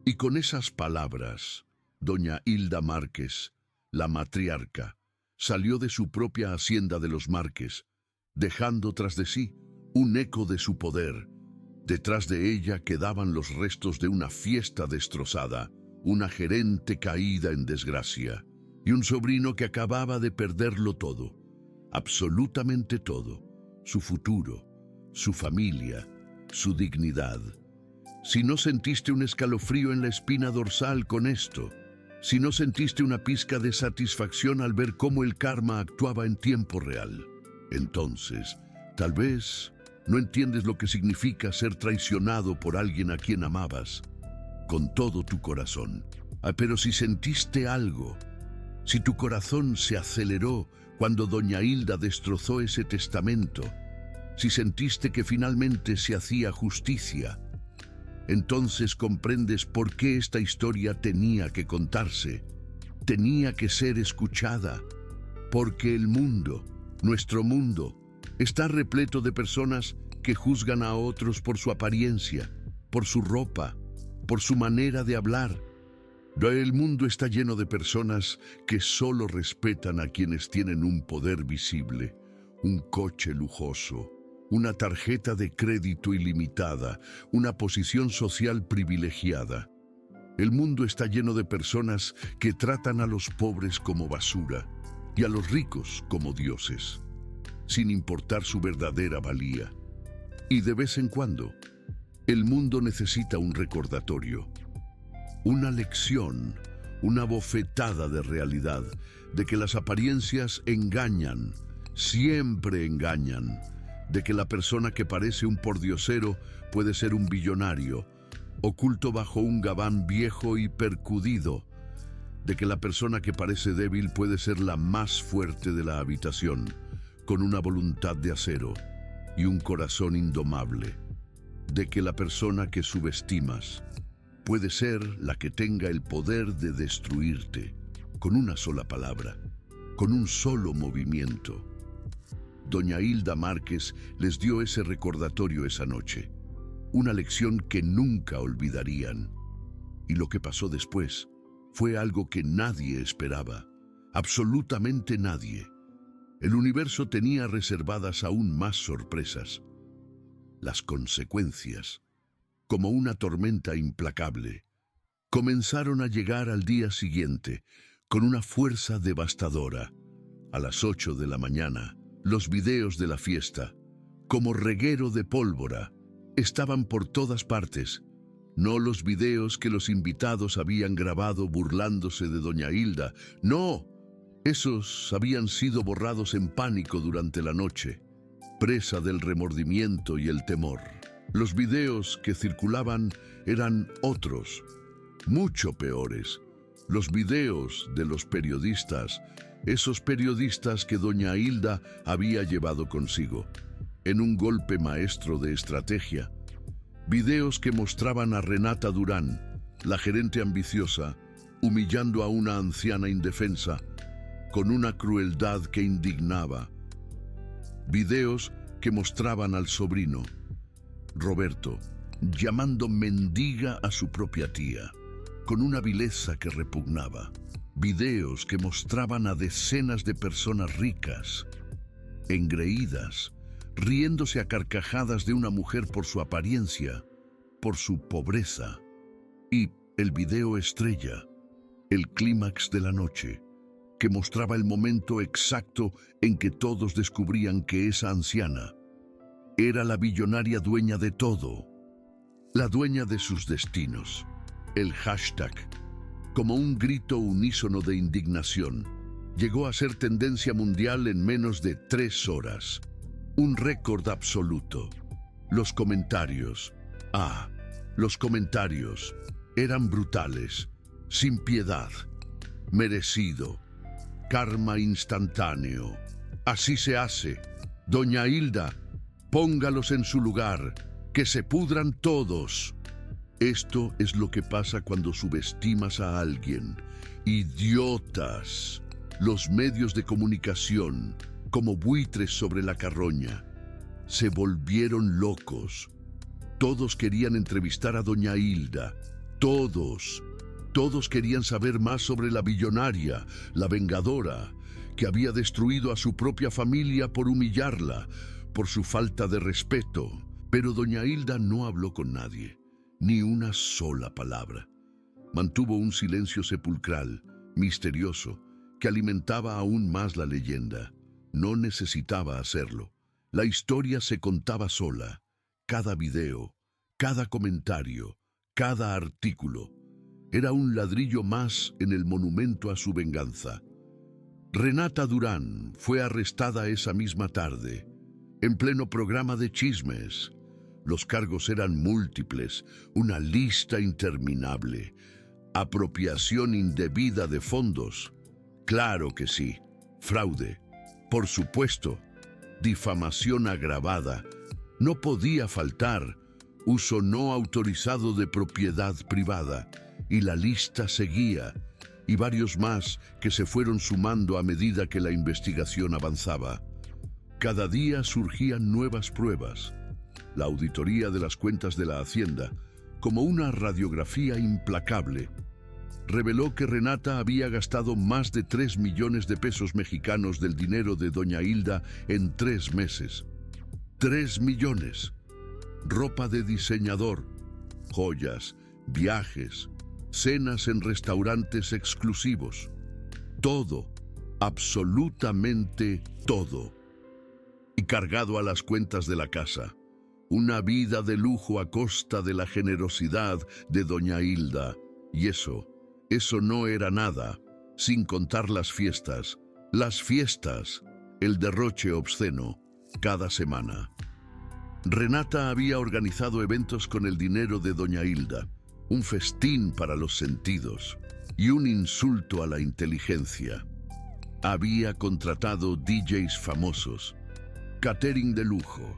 Y con esas palabras, doña Hilda Márquez, la matriarca, salió de su propia hacienda de los Márquez, dejando tras de sí un eco de su poder. Detrás de ella quedaban los restos de una fiesta destrozada, una gerente caída en desgracia, y un sobrino que acababa de perderlo todo, absolutamente todo, su futuro, su familia, su dignidad. Si no sentiste un escalofrío en la espina dorsal con esto, si no sentiste una pizca de satisfacción al ver cómo el karma actuaba en tiempo real, entonces, tal vez no entiendes lo que significa ser traicionado por alguien a quien amabas con todo tu corazón. Pero si sentiste algo, si tu corazón se aceleró cuando doña Hilda destrozó ese testamento, si sentiste que finalmente se hacía justicia, entonces comprendes por qué esta historia tenía que contarse, tenía que ser escuchada, porque el mundo, nuestro mundo, está repleto de personas que juzgan a otros por su apariencia, por su ropa, por su manera de hablar. El mundo está lleno de personas que solo respetan a quienes tienen un poder visible, un coche lujoso, una tarjeta de crédito ilimitada, una posición social privilegiada. El mundo está lleno de personas que tratan a los pobres como basura y a los ricos como dioses, sin importar su verdadera valía. Y de vez en cuando, el mundo necesita un recordatorio, una lección, una bofetada de realidad, de que las apariencias engañan, siempre engañan, de que la persona que parece un pordiosero puede ser un billonario, oculto bajo un gabán viejo y percudido, de que la persona que parece débil puede ser la más fuerte de la habitación, con una voluntad de acero y un corazón indomable, de que la persona que subestimas puede ser la que tenga el poder de destruirte con una sola palabra, con un solo movimiento. Doña Hilda Márquez les dio ese recordatorio esa noche, una lección que nunca olvidarían. Y lo que pasó después fue algo que nadie esperaba, absolutamente nadie. El universo tenía reservadas aún más sorpresas. Las consecuencias, como una tormenta implacable, comenzaron a llegar al día siguiente con una fuerza devastadora. A las 8 de la mañana, los videos de la fiesta, como reguero de pólvora, estaban por todas partes. No los videos que los invitados habían grabado burlándose de doña Hilda, no, esos habían sido borrados en pánico durante la noche, presa del remordimiento y el temor. Los videos que circulaban eran otros, mucho peores. Los videos de los periodistas, esos periodistas que doña Hilda había llevado consigo, en un golpe maestro de estrategia. Videos que mostraban a Renata Durán, la gerente ambiciosa, humillando a una anciana indefensa, con una crueldad que indignaba. Videos que mostraban al sobrino, Roberto, llamando mendiga a su propia tía, con una vileza que repugnaba. Videos que mostraban a decenas de personas ricas, engreídas, riéndose a carcajadas de una mujer por su apariencia, por su pobreza. Y el video estrella, el clímax de la noche, que mostraba el momento exacto en que todos descubrían que esa anciana era la billonaria dueña de todo, la dueña de sus destinos. El hashtag, como un grito unísono de indignación, llegó a ser tendencia mundial en menos de 3 horas. Un récord absoluto. Los comentarios, los comentarios eran brutales. sin piedad, merecido, karma instantáneo. Así se hace. Doña Hilda, póngalos en su lugar, que se pudran todos. Esto es lo que pasa cuando subestimas a alguien. Idiotas. Los medios de comunicación, como buitres sobre la carroña, se volvieron locos. Todos querían entrevistar a doña Hilda. Todos querían saber más sobre la billonaria, la vengadora, que había destruido a su propia familia por humillarla, por su falta de respeto. Pero doña Hilda no habló con nadie, ni una sola palabra. Mantuvo un silencio sepulcral, misterioso, que alimentaba aún más la leyenda. No necesitaba hacerlo. La historia se contaba sola. Cada video, cada comentario, cada artículo, era un ladrillo más en el monumento a su venganza. Renata Durán fue arrestada esa misma tarde, en pleno programa de chismes. Los cargos eran múltiples, una lista interminable. Apropiación indebida de fondos. Claro que sí. Fraude. Por supuesto. Difamación agravada. No podía faltar. Uso no autorizado de propiedad privada. Y la lista seguía. Y varios más que se fueron sumando a medida que la investigación avanzaba. Cada día surgían nuevas pruebas. La auditoría de las cuentas de la Hacienda, como una radiografía implacable, reveló que Renata había gastado más de 3 millones de pesos mexicanos del dinero de doña Hilda en 3 meses. 3 millones. Ropa de diseñador, joyas, viajes, cenas en restaurantes exclusivos. Todo, absolutamente todo. Y cargado a las cuentas de la casa. Una vida de lujo a costa de la generosidad de doña Hilda. Y eso no era nada, sin contar las fiestas, el derroche obsceno, cada semana. Renata había organizado eventos con el dinero de doña Hilda, un festín para los sentidos y un insulto a la inteligencia. Había contratado DJs famosos, catering de lujo,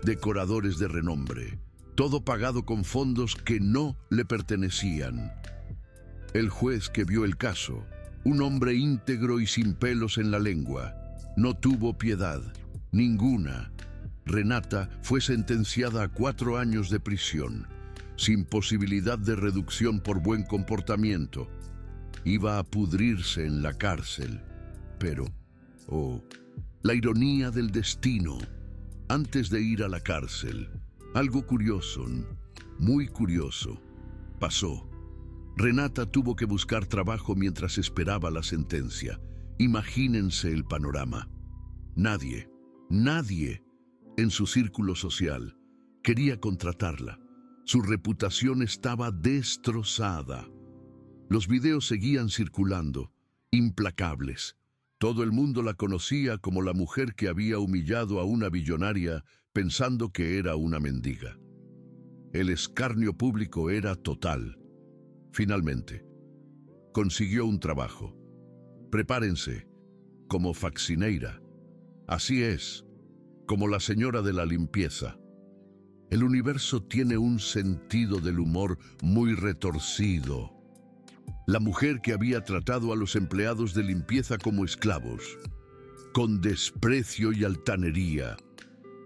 decoradores de renombre, todo pagado con fondos que no le pertenecían. El juez que vio el caso, un hombre íntegro y sin pelos en la lengua, no tuvo piedad, ninguna. Renata fue sentenciada a 4 años de prisión, sin posibilidad de reducción por buen comportamiento. Iba a pudrirse en la cárcel, pero, la ironía del destino. Antes de ir a la cárcel, algo curioso, muy curioso, pasó. Renata tuvo que buscar trabajo mientras esperaba la sentencia. Imagínense el panorama. Nadie en su círculo social quería contratarla. Su reputación estaba destrozada. Los videos seguían circulando, implacables. Todo el mundo la conocía como la mujer que había humillado a una billonaria pensando que era una mendiga. El escarnio público era total. Finalmente, consiguió un trabajo. Prepárense, como faxineira. Así es, como la señora de la limpieza. El universo tiene un sentido del humor muy retorcido. La mujer que había tratado a los empleados de limpieza como esclavos, con desprecio y altanería,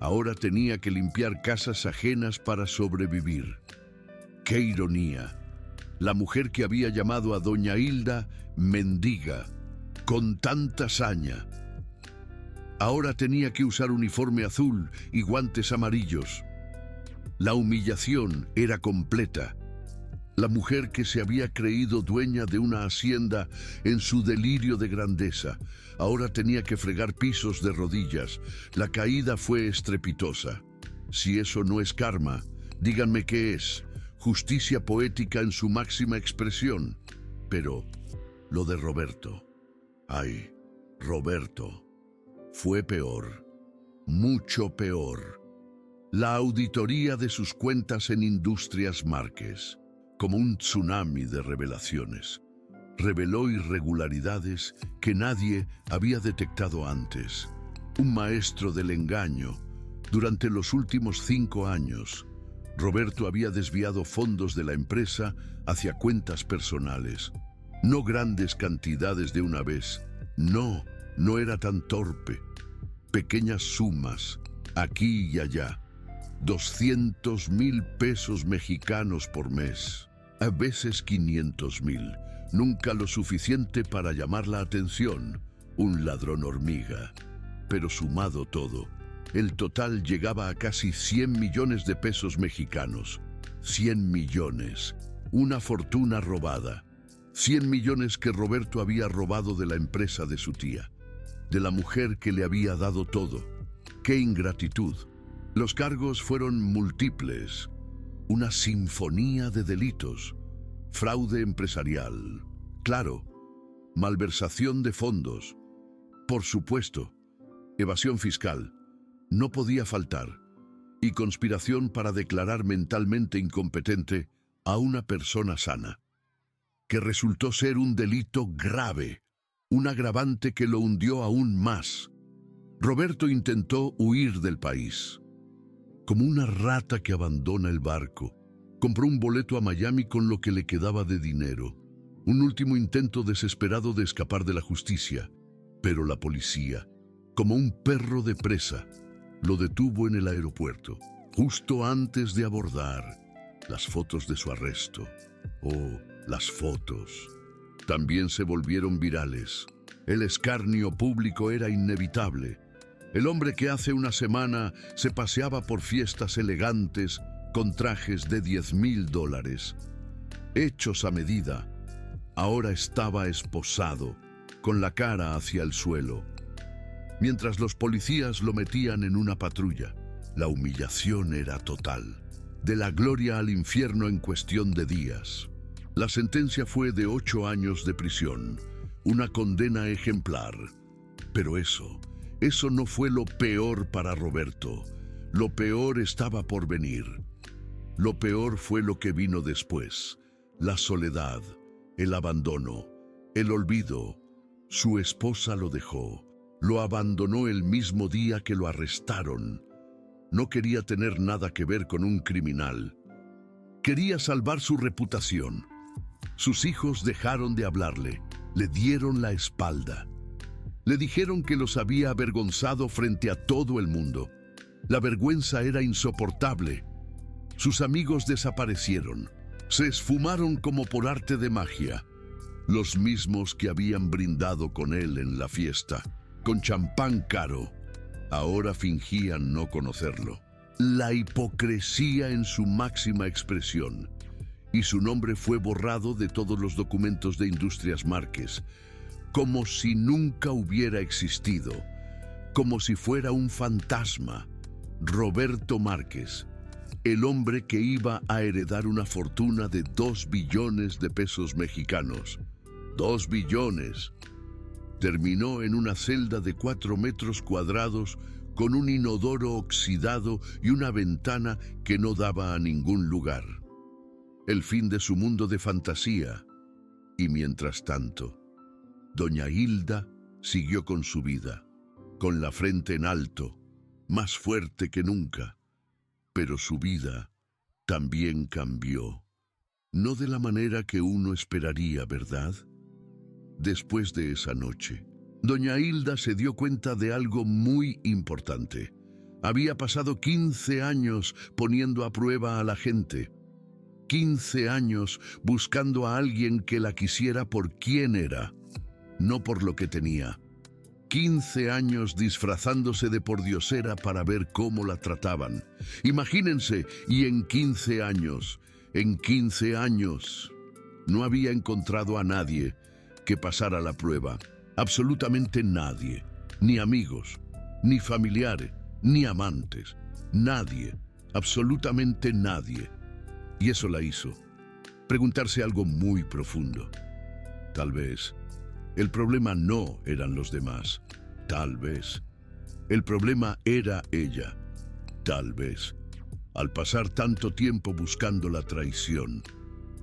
ahora tenía que limpiar casas ajenas para sobrevivir. ¡Qué ironía! La mujer que había llamado a doña Hilda mendiga, con tanta saña, ahora tenía que usar uniforme azul y guantes amarillos. La humillación era completa. La mujer que se había creído dueña de una hacienda en su delirio de grandeza, ahora tenía que fregar pisos de rodillas. La caída fue estrepitosa. Si eso no es karma, díganme qué es. Justicia poética en su máxima expresión. Pero lo de Roberto, ay, Roberto, fue peor, mucho peor. La auditoría de sus cuentas en Industrias Márquez, como un tsunami de revelaciones. Reveló irregularidades que nadie había detectado antes. Un maestro del engaño. Durante los últimos 5 años, Roberto había desviado fondos de la empresa hacia cuentas personales. No grandes cantidades de una vez. No era tan torpe. Pequeñas sumas, aquí y allá. 200,000 pesos mexicanos por mes. A veces 500,000. Nunca lo suficiente para llamar la atención. Un ladrón hormiga. Pero sumado todo, el total llegaba a casi 100 millones de pesos mexicanos. 100 millones. Una fortuna robada. 100 millones que Roberto había robado de la empresa de su tía. De la mujer que le había dado todo. ¡Qué ingratitud! Los cargos fueron múltiples. Una sinfonía de delitos. Fraude empresarial. Claro. Malversación de fondos. Por supuesto. Evasión fiscal. No podía faltar. Y conspiración para declarar mentalmente incompetente a una persona sana. Que resultó ser un delito grave. Un agravante que lo hundió aún más. Roberto intentó huir del país. Como una rata que abandona el barco, compró un boleto a Miami con lo que le quedaba de dinero. Un último intento desesperado de escapar de la justicia. Pero la policía, como un perro de presa, lo detuvo en el aeropuerto, justo antes de abordar. Las fotos de su arresto. Oh, las fotos. También se volvieron virales. El escarnio público era inevitable. El hombre que hace una semana se paseaba por fiestas elegantes con trajes de $10,000, hechos a medida, ahora estaba esposado, con la cara hacia el suelo. Mientras los policías lo metían en una patrulla, la humillación era total. De la gloria al infierno en cuestión de días. La sentencia fue de 8 años de prisión, una condena ejemplar. Pero eso no fue lo peor para Roberto. Lo peor estaba por venir. Lo peor fue lo que vino después. La soledad, el abandono, el olvido. Su esposa lo dejó. Lo abandonó el mismo día que lo arrestaron. No quería tener nada que ver con un criminal. Quería salvar su reputación. Sus hijos dejaron de hablarle, le dieron la espalda. Le dijeron que los había avergonzado frente a todo el mundo. La vergüenza era insoportable. Sus amigos desaparecieron. Se esfumaron como por arte de magia. Los mismos que habían brindado con él en la fiesta, con champán caro, ahora fingían no conocerlo. La hipocresía en su máxima expresión. Y su nombre fue borrado de todos los documentos de Industrias Márquez, como si nunca hubiera existido, como si fuera un fantasma. Roberto Márquez, el hombre que iba a heredar una fortuna de 2 billones de pesos mexicanos. 2 billones. Terminó en una celda de 4 metros cuadrados con un inodoro oxidado y una ventana que no daba a ningún lugar. El fin de su mundo de fantasía. Y mientras tanto, doña Hilda siguió con su vida, con la frente en alto, más fuerte que nunca. Pero su vida también cambió. No de la manera que uno esperaría, ¿verdad? Después de esa noche, doña Hilda se dio cuenta de algo muy importante. Había pasado 15 años poniendo a prueba a la gente. 15 años buscando a alguien que la quisiera por quien era, no por lo que tenía. 15 años disfrazándose de pordiosera para ver cómo la trataban. Imagínense, y en 15 años, no había encontrado a nadie que pasara la prueba. Absolutamente nadie. Ni amigos, ni familiares, ni amantes. Nadie. Absolutamente nadie. Y eso la hizo preguntarse algo muy profundo. Tal vez el problema no eran los demás. Tal vez el problema era ella. Tal vez, al pasar tanto tiempo buscando la traición,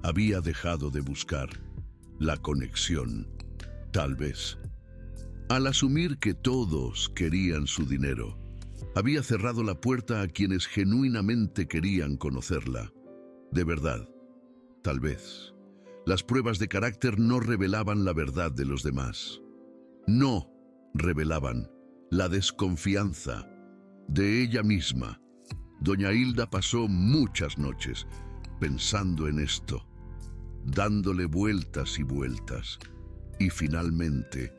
había dejado de buscar. la conexión, tal vez. Al asumir que todos querían su dinero, había cerrado la puerta a quienes genuinamente querían conocerla. De verdad, tal vez. Las pruebas de carácter no revelaban la verdad de los demás. No revelaban la desconfianza de ella misma. Doña Hilda pasó muchas noches pensando en esto, dándole vueltas y vueltas, y finalmente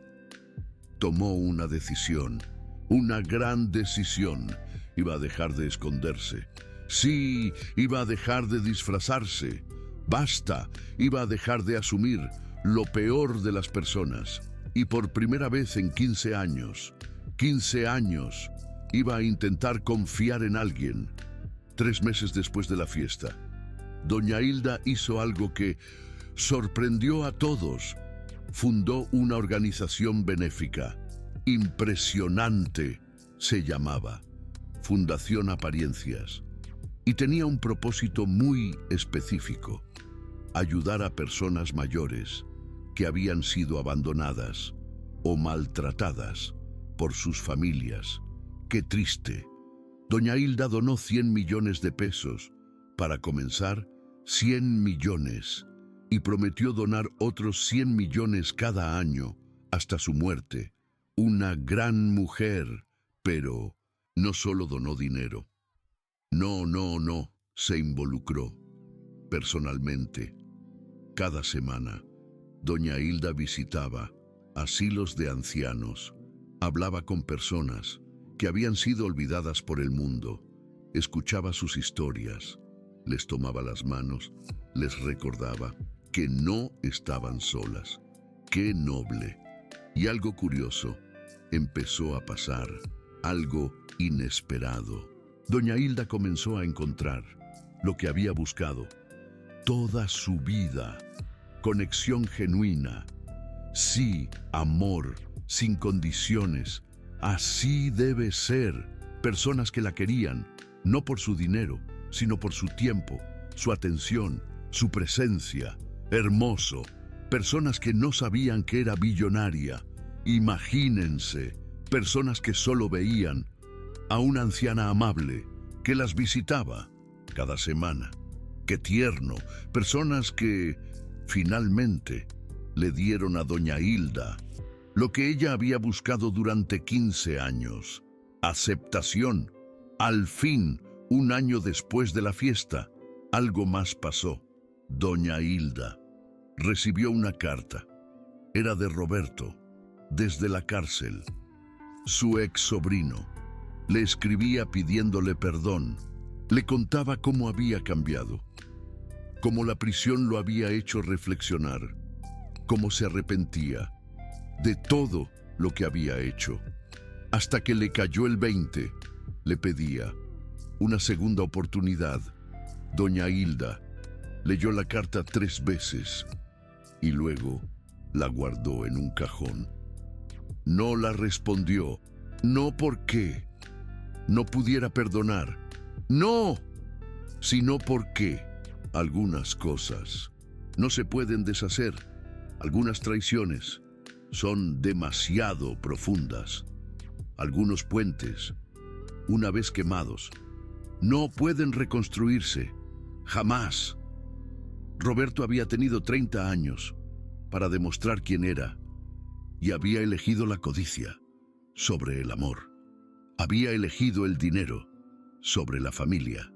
tomó una decisión, una gran decisión. Iba a dejar de esconderse. Sí, iba a dejar de disfrazarse. Basta, iba a dejar de asumir lo peor de las personas. Y por primera vez en 15 años, iba a intentar confiar en alguien. 3 meses después de la fiesta, doña Hilda hizo algo que sorprendió a todos. Fundó una organización benéfica. Impresionante se llamaba Fundación Apariencias. Y tenía un propósito muy específico: ayudar a personas mayores que habían sido abandonadas o maltratadas por sus familias. ¡Qué triste! Doña Hilda donó 100 millones de pesos. Para comenzar, 100 millones. Y prometió donar otros 100 millones cada año hasta su muerte. Una gran mujer, pero no solo donó dinero. No, se involucró personalmente. Cada semana, doña Hilda visitaba asilos de ancianos, hablaba con personas que habían sido olvidadas por el mundo, escuchaba sus historias, les tomaba las manos, les recordaba que no estaban solas. ¡Qué noble! Y algo curioso empezó a pasar, algo inesperado. Doña Hilda comenzó a encontrar lo que había buscado toda su vida: conexión genuina. Sí, amor, sin condiciones. Así debe ser. Personas que la querían, no por su dinero, sino por su tiempo, su atención, su presencia. Hermoso. Personas que no sabían que era billonaria. Imagínense, personas que solo veían a una anciana amable que las visitaba cada semana. ¡Qué tierno! Personas que finalmente le dieron a doña Hilda lo que ella había buscado durante 15 años. Aceptación. Al fin, un año después de la fiesta, algo más pasó. Doña Hilda recibió una carta. Era de Roberto, desde la cárcel. Su ex sobrino le escribía pidiéndole perdón. Le contaba cómo había cambiado, cómo la prisión lo había hecho reflexionar, cómo se arrepentía de todo lo que había hecho. Hasta que le cayó el 20, le pedía una segunda oportunidad. Doña Hilda leyó la carta 3 veces y luego la guardó en un cajón. No la respondió, no porque no pudiera perdonar, no, sino porque algunas cosas no se pueden deshacer. Algunas traiciones son demasiado profundas. Algunos puentes, una vez quemados, no pueden reconstruirse, jamás. Roberto había tenido 30 años para demostrar quién era y había elegido la codicia sobre el amor. Había elegido el dinero sobre la familia.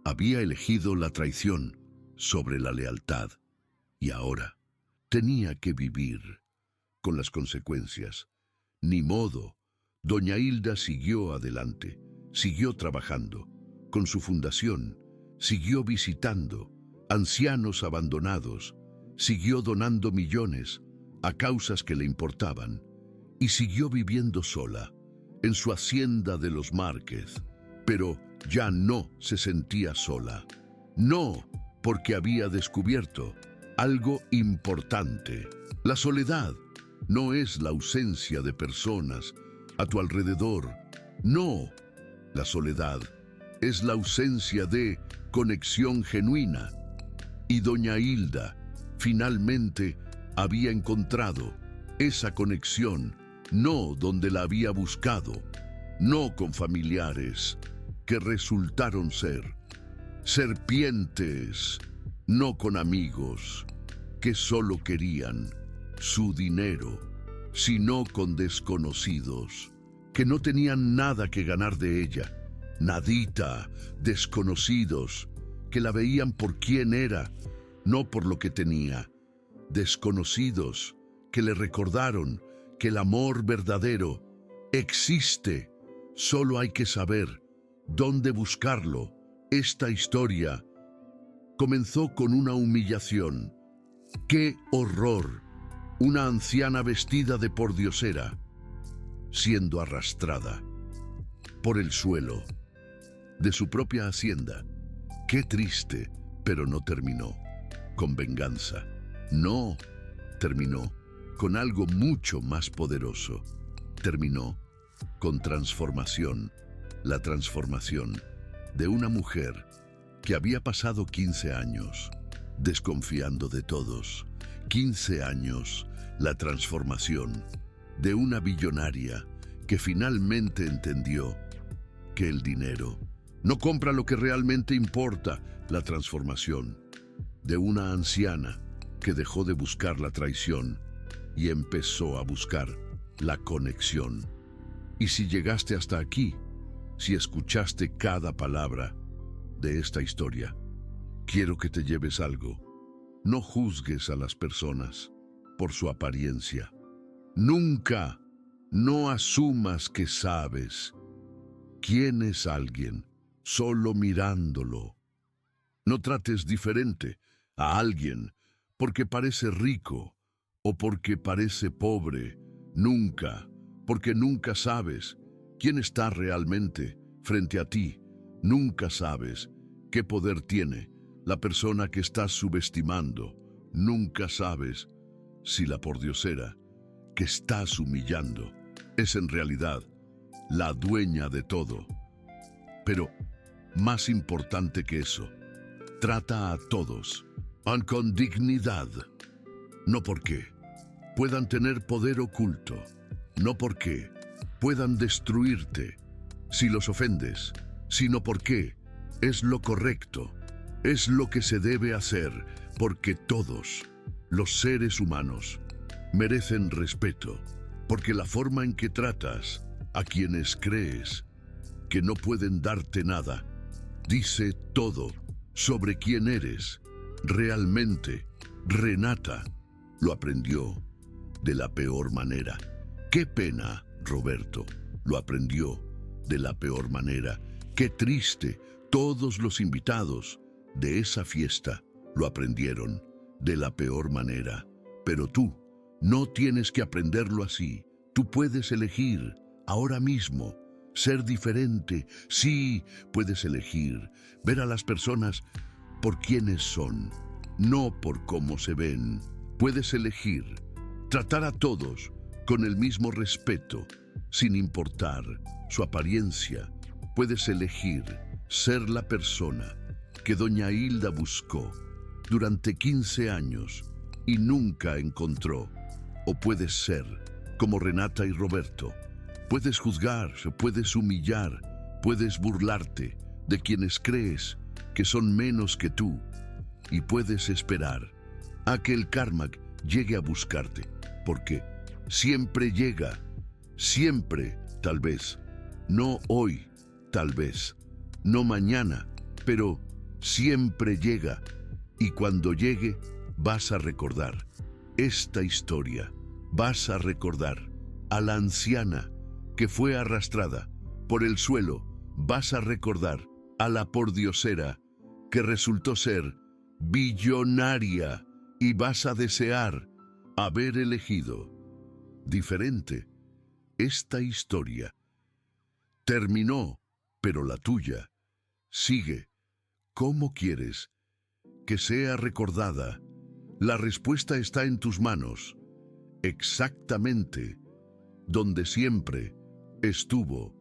Había elegido la traición sobre la lealtad. Y ahora tenía que vivir con las consecuencias. Ni modo. Doña Hilda siguió adelante, siguió trabajando con su fundación, siguió visitando ancianos abandonados, siguió donando millones a causas que le importaban y siguió viviendo sola en su hacienda de los Márquez. Pero ya no se sentía sola. No, porque había descubierto algo importante. La soledad no es la ausencia de personas a tu alrededor. No, la soledad es la ausencia de conexión genuina. Y doña Hilda Finalmente había encontrado esa conexión, no donde la había buscado, no con familiares que resultaron ser serpientes, no con amigos que solo querían su dinero, sino con desconocidos que no tenían nada que ganar de ella, nadita, desconocidos que la veían por quién era, no por lo que tenía, desconocidos que le recordaron que el amor verdadero existe, solo hay que saber dónde buscarlo. Esta historia comenzó con una humillación. ¡Qué horror! Una anciana vestida de pordiosera, siendo arrastrada por el suelo de su propia hacienda. ¡Qué triste! Pero no terminó con venganza. No, terminó con algo mucho más poderoso. Terminó con transformación. La transformación de una mujer que había pasado 15 años desconfiando de todos. 15 años, la transformación de una billonaria que finalmente entendió que el dinero no compra lo que realmente importa. La transformación de una anciana que dejó de buscar la traición y empezó a buscar la conexión. Y si llegaste hasta aquí, si escuchaste cada palabra de esta historia, quiero que te lleves algo. No juzgues a las personas por su apariencia. Nunca, no asumas que sabes quién es alguien solo mirándolo. No trates diferente a alguien porque parece rico o porque parece pobre. Nunca, porque nunca sabes quién está realmente frente a ti. Nunca sabes qué poder tiene la persona que estás subestimando. Nunca sabes si la pordiosera que estás humillando es en realidad la dueña de todo. Pero, más importante que eso, trata a todos con dignidad, no porque puedan tener poder oculto, no porque puedan destruirte si los ofendes, sino porque es lo correcto, es lo que se debe hacer, porque todos los seres humanos merecen respeto, porque la forma en que tratas a quienes crees que no pueden darte nada, dice todo sobre quién eres realmente. Renata lo aprendió de la peor manera. Qué pena, Roberto, lo aprendió de la peor manera. Qué triste, todos los invitados de esa fiesta lo aprendieron de la peor manera. Pero tú no tienes que aprenderlo así. Tú puedes elegir ahora mismo ser diferente. Sí, puedes elegir ver a las personas por quienes son, no por cómo se ven. Puedes elegir tratar a todos con el mismo respeto, sin importar su apariencia. Puedes elegir ser la persona que doña Hilda buscó durante 15 años y nunca encontró. O puedes ser como Renata y Roberto. Puedes juzgar, puedes humillar, puedes burlarte de quienes crees que son menos que tú, y puedes esperar a que el karma llegue a buscarte, porque siempre llega, siempre, tal vez, no hoy, tal vez, no mañana, pero siempre llega, y cuando llegue vas a recordar esta historia, vas a recordar a la anciana que fue arrastrada por el suelo, vas a recordar a la pordiosera que resultó ser billonaria, y vas a desear haber elegido diferente. Esta historia terminó, pero la tuya sigue. ¿Cómo quieres que sea recordada? La respuesta está en tus manos, exactamente donde siempre estuvo.